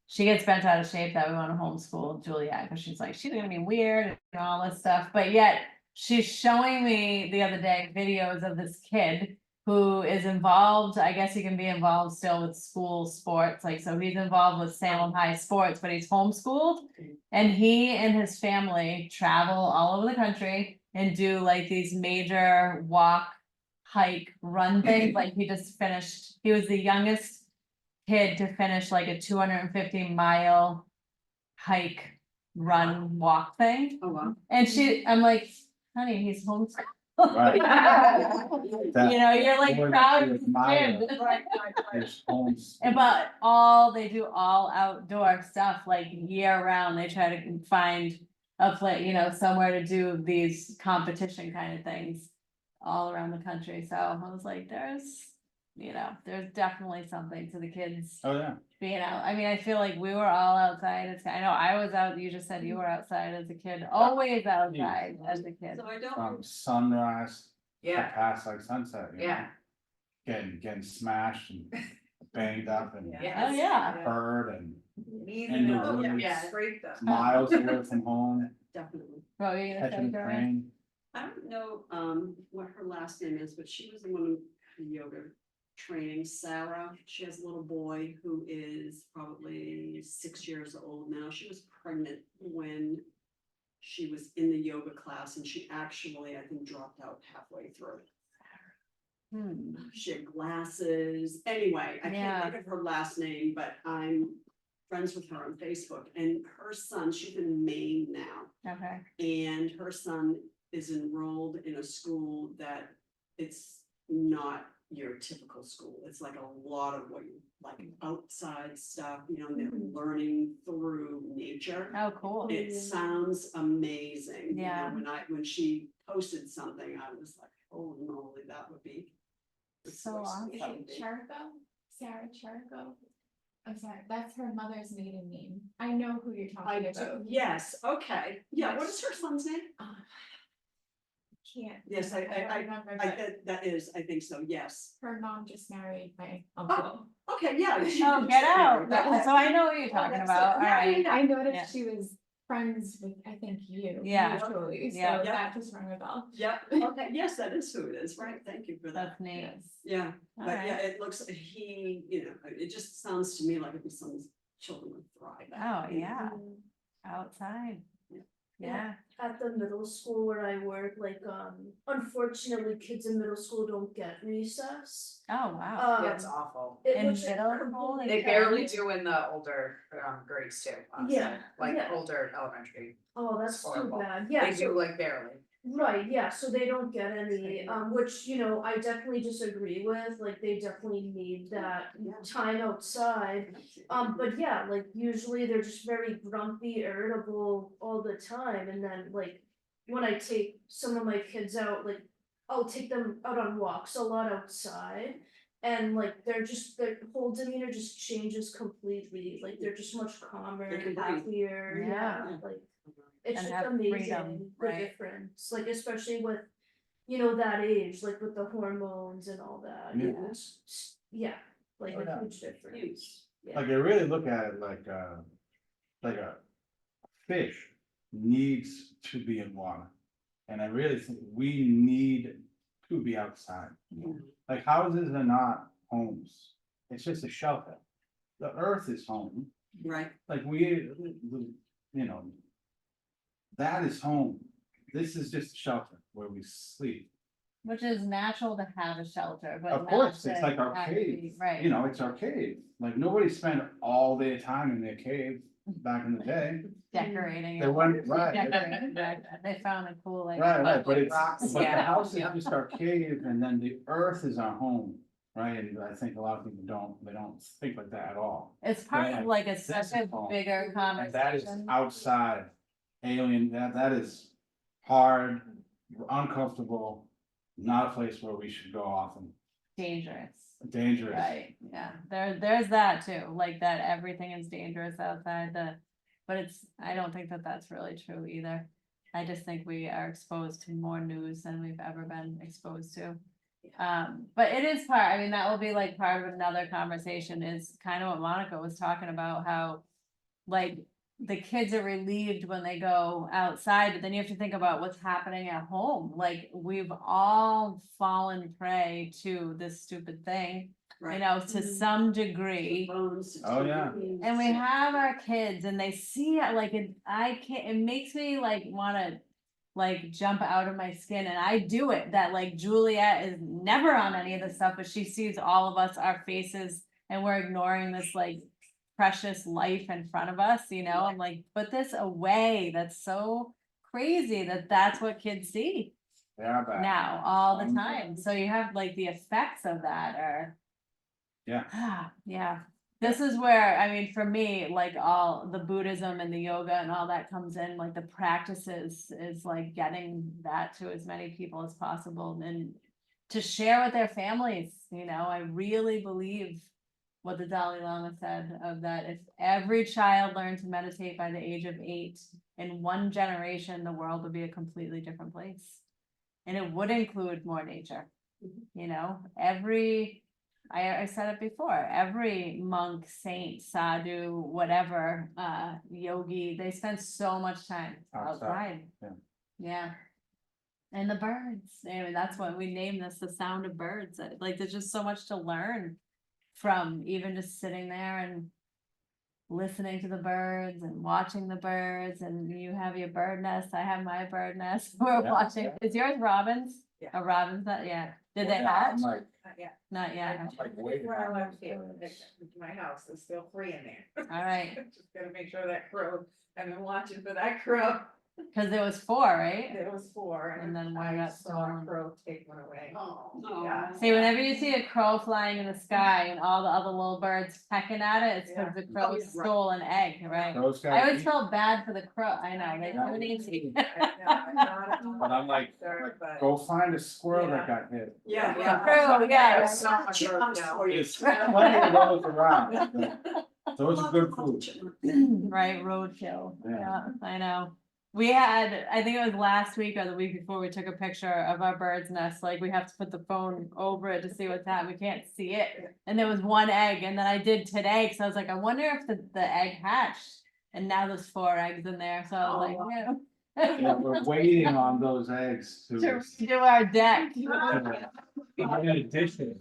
She gets bent out of shape that we want to homeschool Juliet, because she's like, she's gonna be weird and all this stuff, but yet. She's showing me the other day videos of this kid who is involved, I guess he can be involved still with school sports, like, so he's involved with Salem High sports, but he's homeschooled. And he and his family travel all over the country and do like these major walk, hike, run things, like he just finished, he was the youngest kid to finish like a 250-mile hike, run, walk thing. Oh, wow. And I'm like, honey, he's homeschooled. Right. You know, you're like Boy, proud you of his admire kid. There's homes. And but they do all outdoor stuff like year round. They try to find a place, you know, somewhere to do these competition kind of things all around the country. So I was like, there's definitely something to the kids Oh, yeah. being out. I mean, I feel like we were all outside. I know I was out. You just said you were outside as a kid, always outside as a kid. So I don't, From sunrise to Yeah, past like sunset, you know, yeah, getting smashed and banged up and Yeah. Oh, yeah. hurt and Knees In and the elbows, woods. Yeah. scraped up. miles away from home, definitely. What were you gonna say, catching a Joanne? train. I don't know, what her last name is, but she was the one who yoga training Sarah. She has a little boy who is probably 6 years old now. She was pregnant when she was in the yoga class, and she actually, I think, dropped out halfway through. Hmm. She had glasses. Anyway, I Yeah. can't think of her last name, but I'm friends with her on Facebook, and her son, she's in Maine now. Okay, And her son is enrolled in a school that it's not your typical school. It's like a lot of what you like outside stuff, you know, and they're learning through nature. oh, cool. It sounds amazing. You know, Yeah. when she posted something, I was like, oh, moly, that would be. So awesome. Is it Charco? Sarah Charco? I'm sorry, that's her mother's maiden name. I know who you're I talking do, about. yes, okay, yeah, what is her son's name? Can't. Yes, don't remember, I, but that is, I think so, yes. her mom just married my uncle. Okay, yeah. she Oh, did get say out. that. That- So I know what you're Oh, talking that's about. it. All Yeah, right. I noticed Yeah. she was friends with, I think, you. Yeah. Mutually, so Yeah. that just rang a bell. Yep, okay, yes, that is who it is, right, thank you for that. That's neat. Yeah, All but yeah, right. it looks, he, you know, it just sounds to me like if some children would thrive. Oh, you know. yeah, outside. Yeah, At the middle school where I work, like, unfortunately, kids in middle school don't get recess. oh, wow. It's awful. In Which is middle school, completely They Okay. barely do in the older grades too, honestly, Yeah, like yeah. older elementary. Oh, that's too Horrible. bad, yeah, They so, do like barely. right, yeah, so they don't get any, which, you know, I definitely disagree with, like, they definitely need that Yeah. time outside. But yeah, like, usually they're just very grumpy, irritable all the time, and then, like, when I take some of my kids out, like, I'll take them out on walks a lot outside. And like, their whole demeanor just changes completely, like, they're just much calmer, They can breathe. happier, Yeah. yeah, like. It's And just have amazing, freedom, the right. difference, like, especially with, you know, that age, like with the hormones and all that, Yeah. it's, yeah, like Oh, a yeah. huge difference. Yeah. Like I really look at it like a fish needs to be in water. And I really think we need to be outside. Like houses are not homes, it's just a shelter. The earth is home, Right, like you know. That is home, this is just a shelter where we sleep. which is natural to have a shelter, but. Of not course, it's to like our have to cave, be- Right. you know, it's our cave, like nobody spent all their time in their cave back in the day. Decorating. They it. went, right, Decorating, right. They found a cool, like. right, but it's, Rocks, but the yeah, house is yeah. just our cave, and then the earth is our home, right? And I think a lot of people they don't think like that at all. It's part Yeah, of like a this such is a home. bigger And that is conversation. outside, alien, that is hard, uncomfortable, not a place where we should go often, Dangerous. dangerous. Right, yeah, there's that too, like that everything is dangerous outside but I don't think that that's really true either. I just think we are exposed to more news than we've ever been exposed to. But it is part, I mean, that will be like part of another conversation is kind of what Monica was talking about, how like the kids are relieved when they go outside, but then you have to think about what's happening at home. Like, we've all fallen prey to this stupid thing, you right. know, to some degree. Bones to Oh, yeah. TVs. And we have our kids and they see it, like, it makes me like wanna like jump out of my skin, and I do it, that like Juliet is never on any of this stuff, but she sees all of us, our faces, and we're ignoring this like precious life in front of us, you know, I'm like, put this away, that's so crazy that that's what kids see They are bad. now, all the time, so you have like the effects of that are. Yeah. Yeah, this is where, I mean, for me, like all the Buddhism and the yoga and all that comes in, like the practices is like getting that to as many people as possible and to share with their families, you know, I really believe what the Dalai Lama said of that, if every child learned to meditate by the age of 8, in one generation, the world would be a completely different place. And it would include more nature, you know, I said it before, every monk, saint, sadhu, whatever, yogi, they spend so much time Outside, outside. yeah. Yeah, And the birds, I mean, that's what we named this, the sound of birds. Like, there's just so much to learn from even just sitting there and listening to the birds and watching the birds, and you have your bird nest, I have my bird nest. We're Yeah. watching, is yours robins? Yeah. A robin's that, yeah. Did they Yeah, hatch? I'm like, Yeah. Not yet. like waiting When I on left those here, birds. my house, there's still 3 in there. All right, Just gotta make sure that crow, I've been watching for that crow. cause there was 4, right? There was 4 And then one I got saw a stolen. crow take one away. Oh. Yeah. See, whenever you see a crow flying in the sky and all the other little birds pecking at it, it's because the crow Oh, yeah, right. stole an egg, right? Those I guys always eat, felt bad for the crow, I know, they Yeah. do easy. but I'm like, go find a squirrel that got hit. Yeah, Yeah, yeah. true, yeah. There's so much Chipmunks road for you. There's plenty of those around. Those are good food. Right, roadkill, Yeah. yeah, I know. We had, I think it was last week or the week before, we took a picture of our bird's nest, like we have to put the phone over it to see what's happening, we can't see it. And there was 1 egg, and then I did today, cause I was like, I wonder if the egg hatched. And now there's 4 eggs in there, so I was like, Oh, yeah. Yeah, we're waiting on those eggs To to. redo our deck. In addition,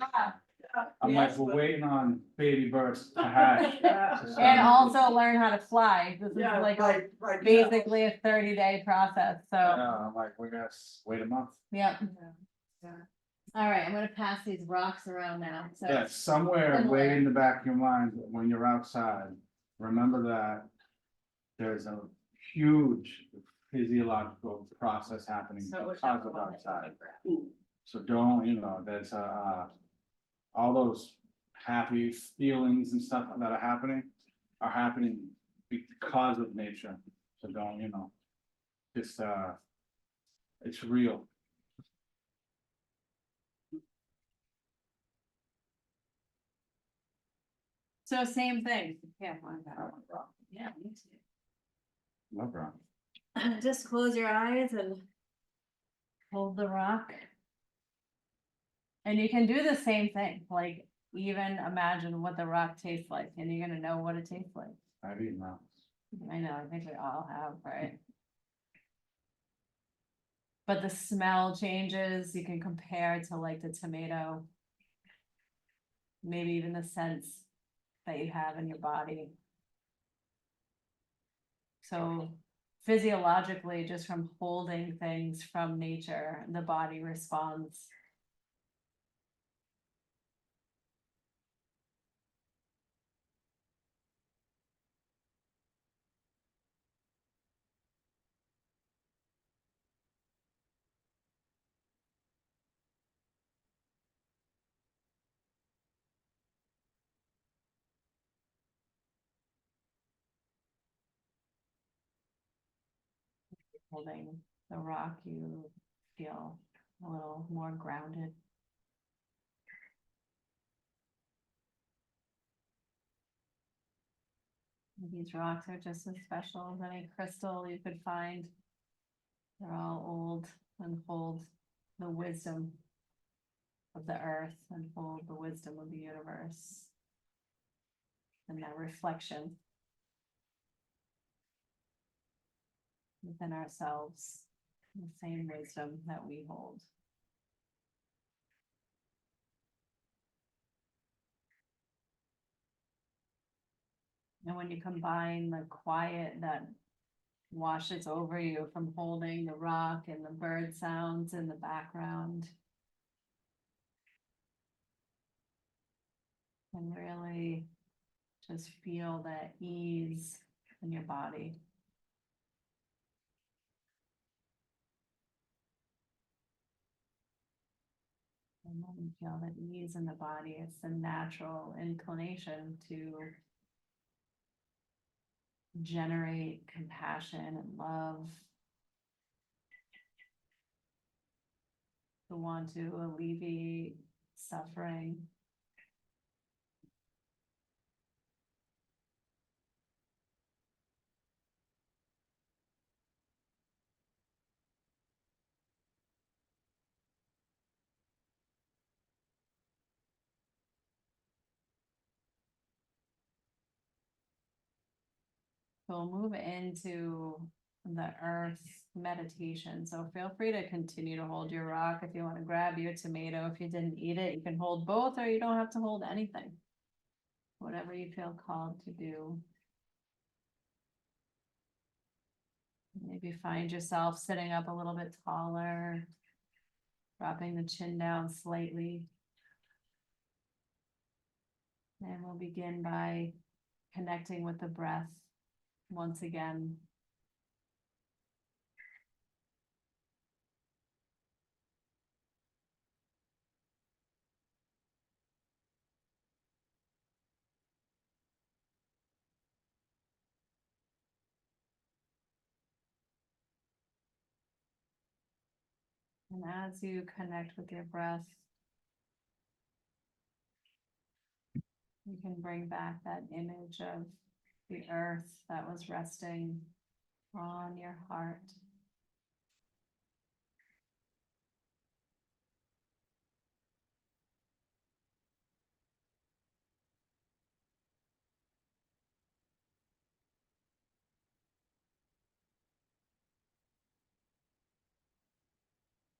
I'm like, we're waiting on baby birds to hatch. And also learn how to fly, this is Yeah, like right, right. yeah. basically a 30-day process, so, Yeah, I'm like, we gotta wait a month. yep. Yeah. All right, I'm gonna pass these rocks around now, so. Yeah, somewhere Similar. way in the back of your mind, when you're outside, remember that there's a huge physiological process happening So it was because of outside. So don't, there's all those happy feelings and stuff that are happening because of nature. So don't, just, it's real. So same thing, yeah. Yeah, me too. Love rock. Just close your eyes and hold the rock. And you can do the same thing, like even imagine what the rock tastes like, and you're gonna know what it tastes like. I've eaten rocks. I know, I think we all have, right? But the smell changes, you can compare to like the tomato. Maybe even the sense that you have in your body. So physiologically, just from holding things from nature, the body responds. Holding the rock, you feel a little more grounded. These rocks are just as special as any crystal you could find. They're all old and hold the wisdom of the earth and hold the wisdom of the universe. And that reflection within ourselves, the same wisdom that we hold. And when you combine the quiet that washes over you from holding the rock and the bird sounds in the background, and really just feel that ease in your body. And when you feel that ease in the body, it's the natural inclination to generate compassion and love, to want to alleviate suffering. So we'll move into the earth meditation. So feel free to continue to hold your rock. If you want to grab your tomato, if you didn't eat it, you can hold both, or you don't have to hold anything. Whatever you feel called to do. Maybe find yourself sitting up a little bit taller, dropping the chin down slightly. And we'll begin by connecting with the breath once again. And as you connect with your breath, you can bring back that image of the earth that was resting on your heart.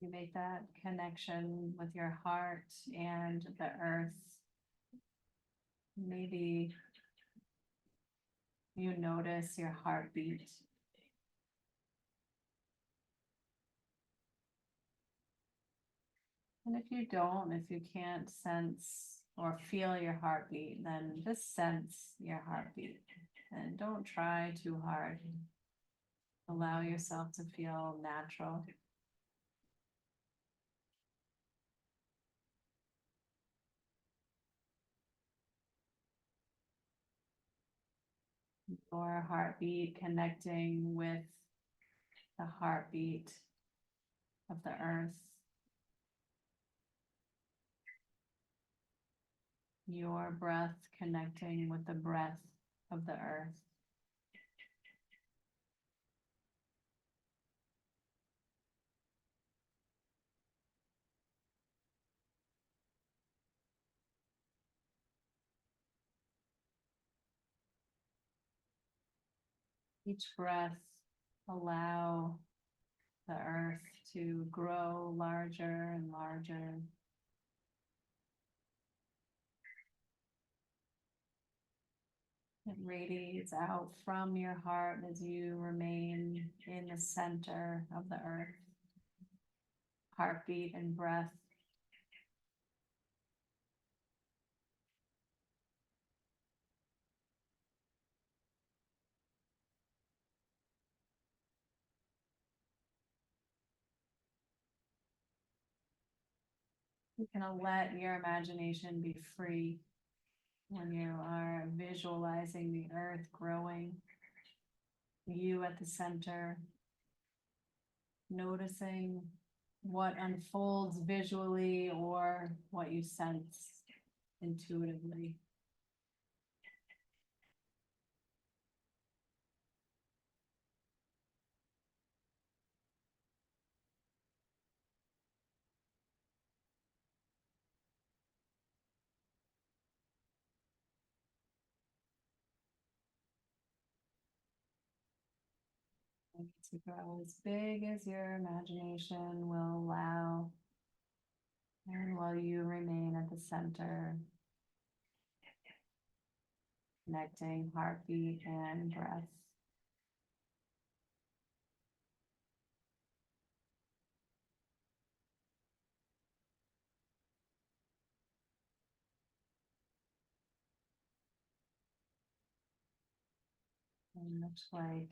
You make that connection with your heart and the earth. Maybe you notice your heartbeat. And if you don't, if you can't sense or feel your heartbeat, then just sense your heartbeat and don't try too hard. Allow yourself to feel natural. Your heartbeat connecting with the heartbeat of the earth. Your breath connecting with the breath of the earth. Each breath, allow the earth to grow larger and larger. It radiates out from your heart as you remain in the center of the earth. Heartbeat and breath. You can let your imagination be free when you are visualizing the earth growing, you at the center, noticing what unfolds visually or what you sense intuitively. To grow as big as your imagination will allow, and while you remain at the center, connecting heartbeat and breath. And much like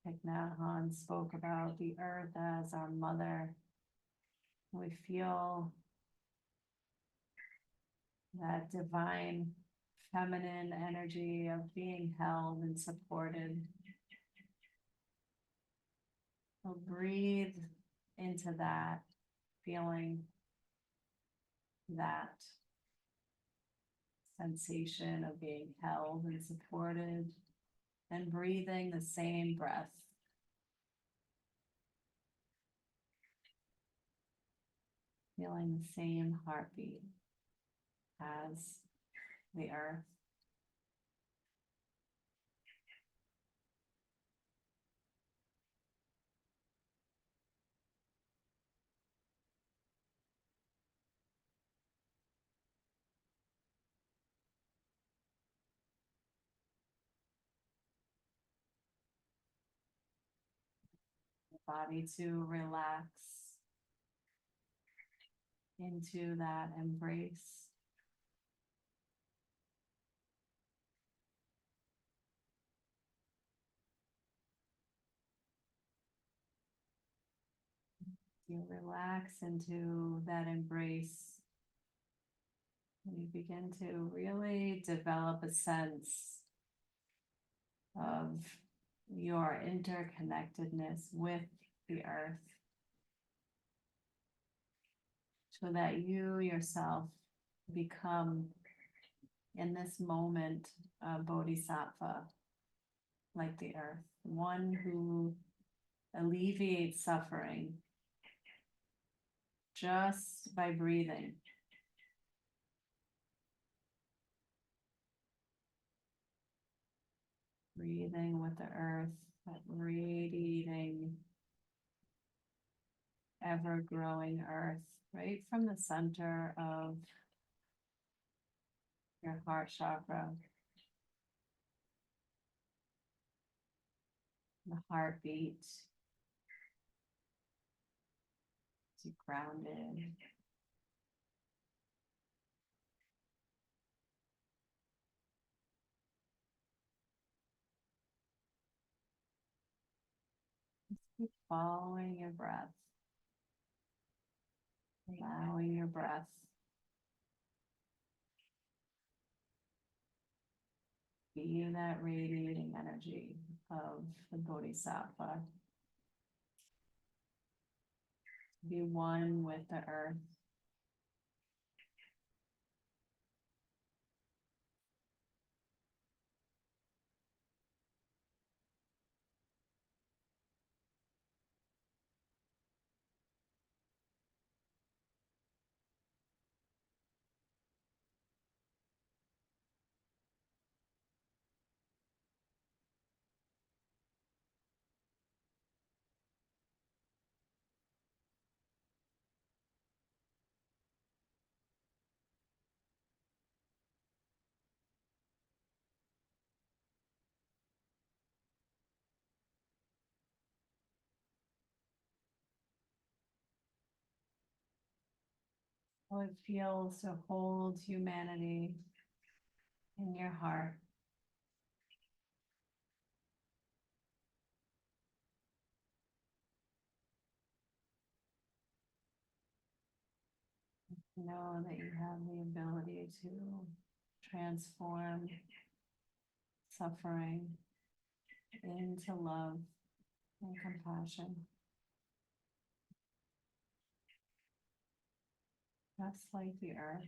Thich Nhat Hanh spoke about the earth as our mother, we feel that divine feminine energy of being held and supported. So breathe into that feeling, that sensation of being held and supported, and breathing the same breath. Feeling the same heartbeat as the earth. body to relax into that embrace. You relax into that embrace. You begin to really develop a sense of your interconnectedness with the earth, so that you yourself become, in this moment, a bodhisattva, like the earth, one who alleviates suffering just by breathing. Breathing with the earth, that radiating, ever-growing earth, right from the center of your heart chakra. The heartbeat. You grounded. Just keep following your breath. Allowing your breath be that radiating energy of the bodhisattva. Be one with the earth. How it feels to hold humanity in your heart. Know that you have the ability to transform suffering into love and compassion. Just like the earth.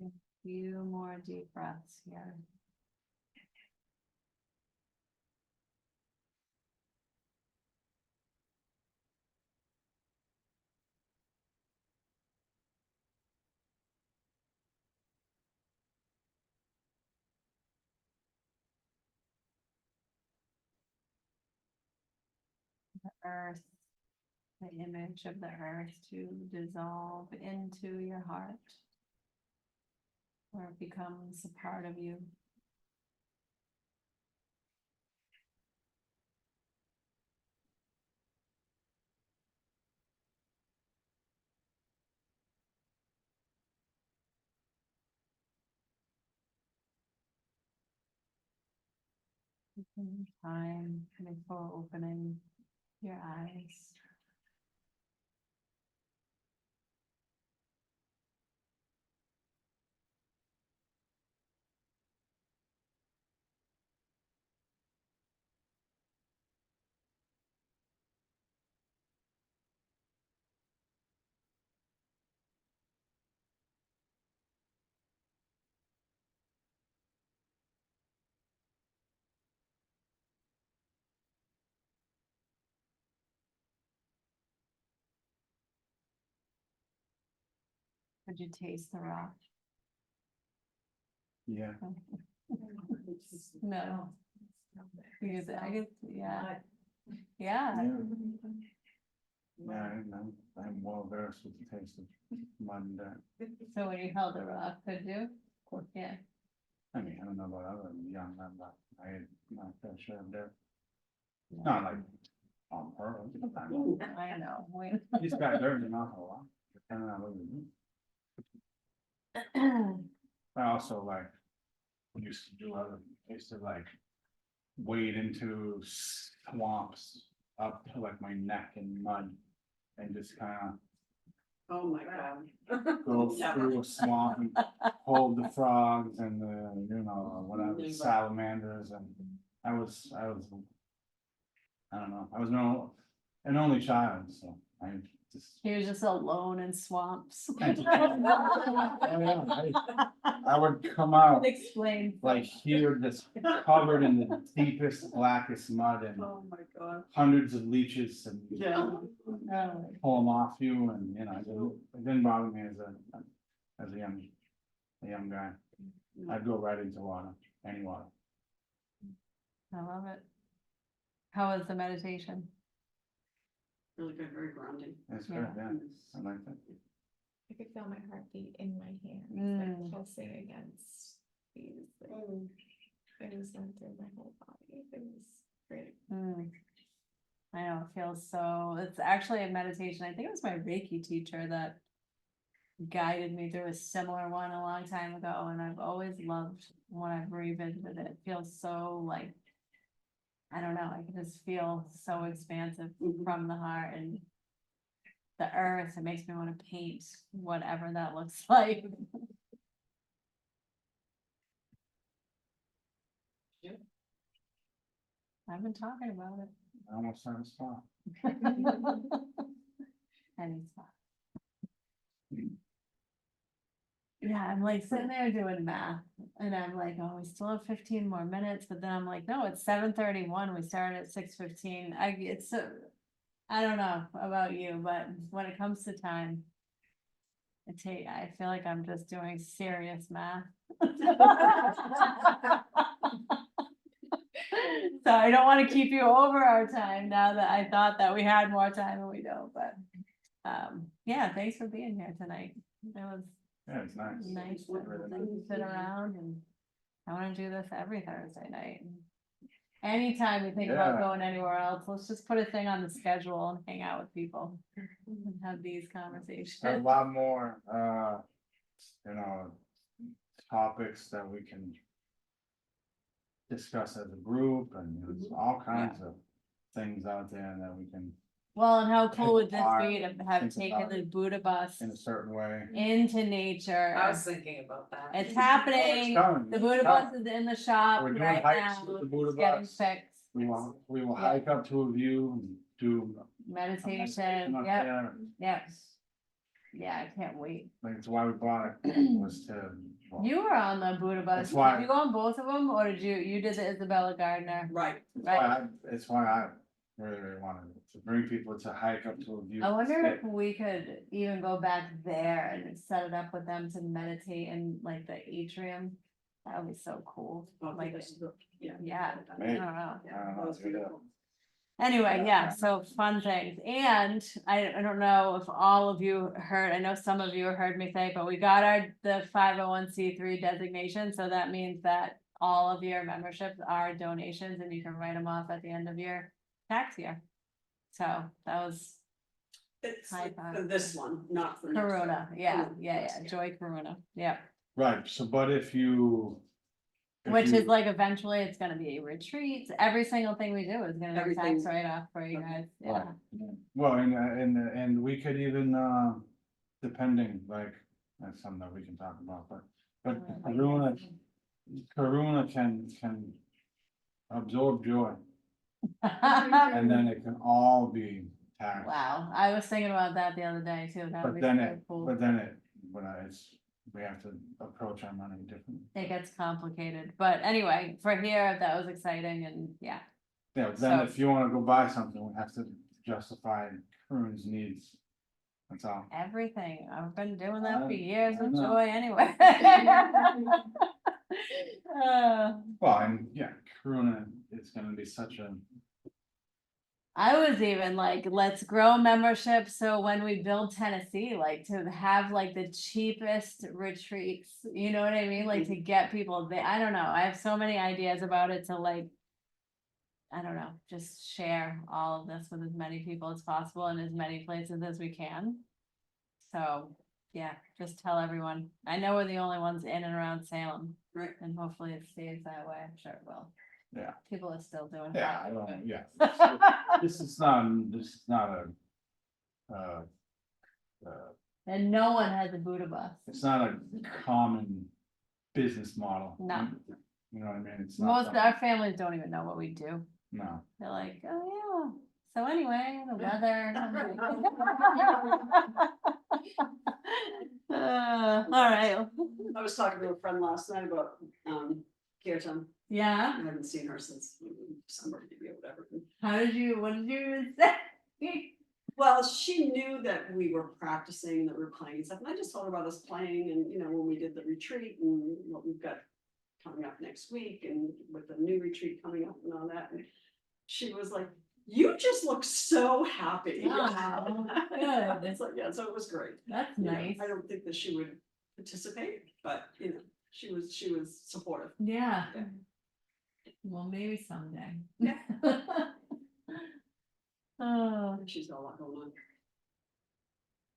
A few more deep breaths here. The earth, the image of the earth to dissolve into your heart, where it becomes a part of you. Taking time before opening your eyes. Did you taste the rock? Yeah, No. Because I guess, yeah, yeah, yeah. yeah, I'm well versed with the taste of mud and dirt. So when you held the rock, could you? Yeah. I mean, I don't know about other young men, but I had my fair share of dirt. Not like on purpose, sometimes. I know. You just got dirt in your mouth a lot, depending on what you do. I also like, used to do other, I used to like wade into swamps up to like my neck in mud. And just kind Oh, my God. of go through a swamp and hold the frogs and the, you know, whatever, salamanders, and I was, I don't know, I was an only child, so I just. He was just alone in swamps. I would come out Explain. like here, just covered in the deepest, blackest mud and Oh, my God. hundreds of leeches and Yeah. Oh, pull them off you, and you know, it didn't bother me as a young guy. I'd go right into water, any water. I love it. How was the meditation? Really good, very grounding. It's good, yeah, I like that. I could feel my heartbeat in my hands, Mm. like pulsing against these. Like, it was going through my whole body. It was great. I know, it feels so, it's actually a meditation. I think it was my Reiki teacher that guided me through a similar one a long time ago, and I've always loved when I've revisited it. It feels so like, I don't know, I can just feel so expansive from the heart and the earth. It makes me want to paint whatever that looks like. I've been talking about it. I almost had a spot. Any spot. Yeah, I'm like sitting there doing math and I'm like, oh, we still have 15 more minutes, but then I'm like, no, it's 7:31. We started at 6:15. I don't know about you, but when it comes to time, I feel like I'm just doing serious math. So I don't want to keep you over our time now that I thought that we had more time and we don't, but yeah, thanks for being here tonight. It was Yeah, it's nice. nice Really nice. to sit around, and I want to do this every Thursday night. Anytime we think about Yeah. going anywhere else, let's just put a thing on the schedule and hang out with people and have these A conversations. lot more, you know, topics that we can discuss as a group, and there's all kinds of things out there that we can, Well, and how cool would this Art, be to have think taken about the it Buddha bus in a certain way. into nature? I was thinking about that. It's happening. coming, The it's Buddha coming. bus is in the shop We're doing right hikes now. with the Buddha It's getting bus. fixed. We will Yeah. hike up to a view and do. a Meditation, up yep, there. yep. Yeah, I can't wait. Like, it's why we bought it, was to. well, You were on the Buddha bus. That's Did why- you go on both of them, or did you did the Isabella Gardner? Right. It's why I really wanted to bring people to hike up to a view. I wonder sit. if we could even go back there and set it up with them to meditate in like the atrium. That would be so cool. Like, Yeah. yeah, I Maybe. don't know. I don't know, That was do that. beautiful. Anyway, yeah, so fun things. And I don't know if all of you heard, I know some of you heard me say, but we got the 501c3 designation. So that means that all of your memberships are donations and you can write them off at the end of your tax year. So that was It's High for five. this one, not for. next Karuna. one. Yeah, Karuna, yeah, yes, yeah. Joy Karuna. Yeah. Right, so but if you. if Which you- is like eventually it's gonna be retreats. Every single thing we do is gonna be Everything. tax write off for you guys. Yeah. Well, and we could even, depending, like, that's something that we can talk about, but Karuna can absorb joy, and then it can all be taxed. Wow, I was thinking about that the other day too. That would But be then so cool. we have to approach our money differently. It gets complicated, but anyway, for here, that was exciting and yeah. Yeah, but then So- if you wanna go buy something, we have to justify Karuna's needs. That's all. everything. I've been doing that for I years with know. joy anyway. Well, and yeah, Corona is gonna be such a, I was even like, let's grow membership, so when we build Tennessee, like to have like the cheapest retreats, you know what I mean? Like to get people there, I don't know, I have so many ideas about it to like. I don't know, just share all of this with as many people as possible in as many places as we can. So, yeah, just tell everyone, I know we're the only ones in and around Salem. Right. And hopefully it stays that way, I'm sure it will. Yeah. People are still doing. yeah, I fine. don't, yeah. This is not a, And no one has a Buddha bus. it's not a common business model. No. You know what I mean? It's not. Most of our something- families don't even know what we do. No, They're like, oh yeah, so anyway, the weather. All right, I was talking to a friend last night about, Kirtan. yeah, I haven't seen her since December, maybe or whatever. what did you say? Well, she knew that we were practicing, that we were playing and stuff, and I just told her about us playing and, you know, when we did the retreat and what we've got coming up next week and with the new retreat coming up and all that, and she was like, you just look so happy. Oh, good. It's like, yeah, so it was great. That's You know, nice, I don't think that she would participate, but, you know, she was supportive. yeah. Yeah. Well, maybe someday. Yeah. Oh, And she's got a lot going on.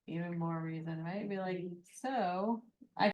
even more reason, right? Be like, so,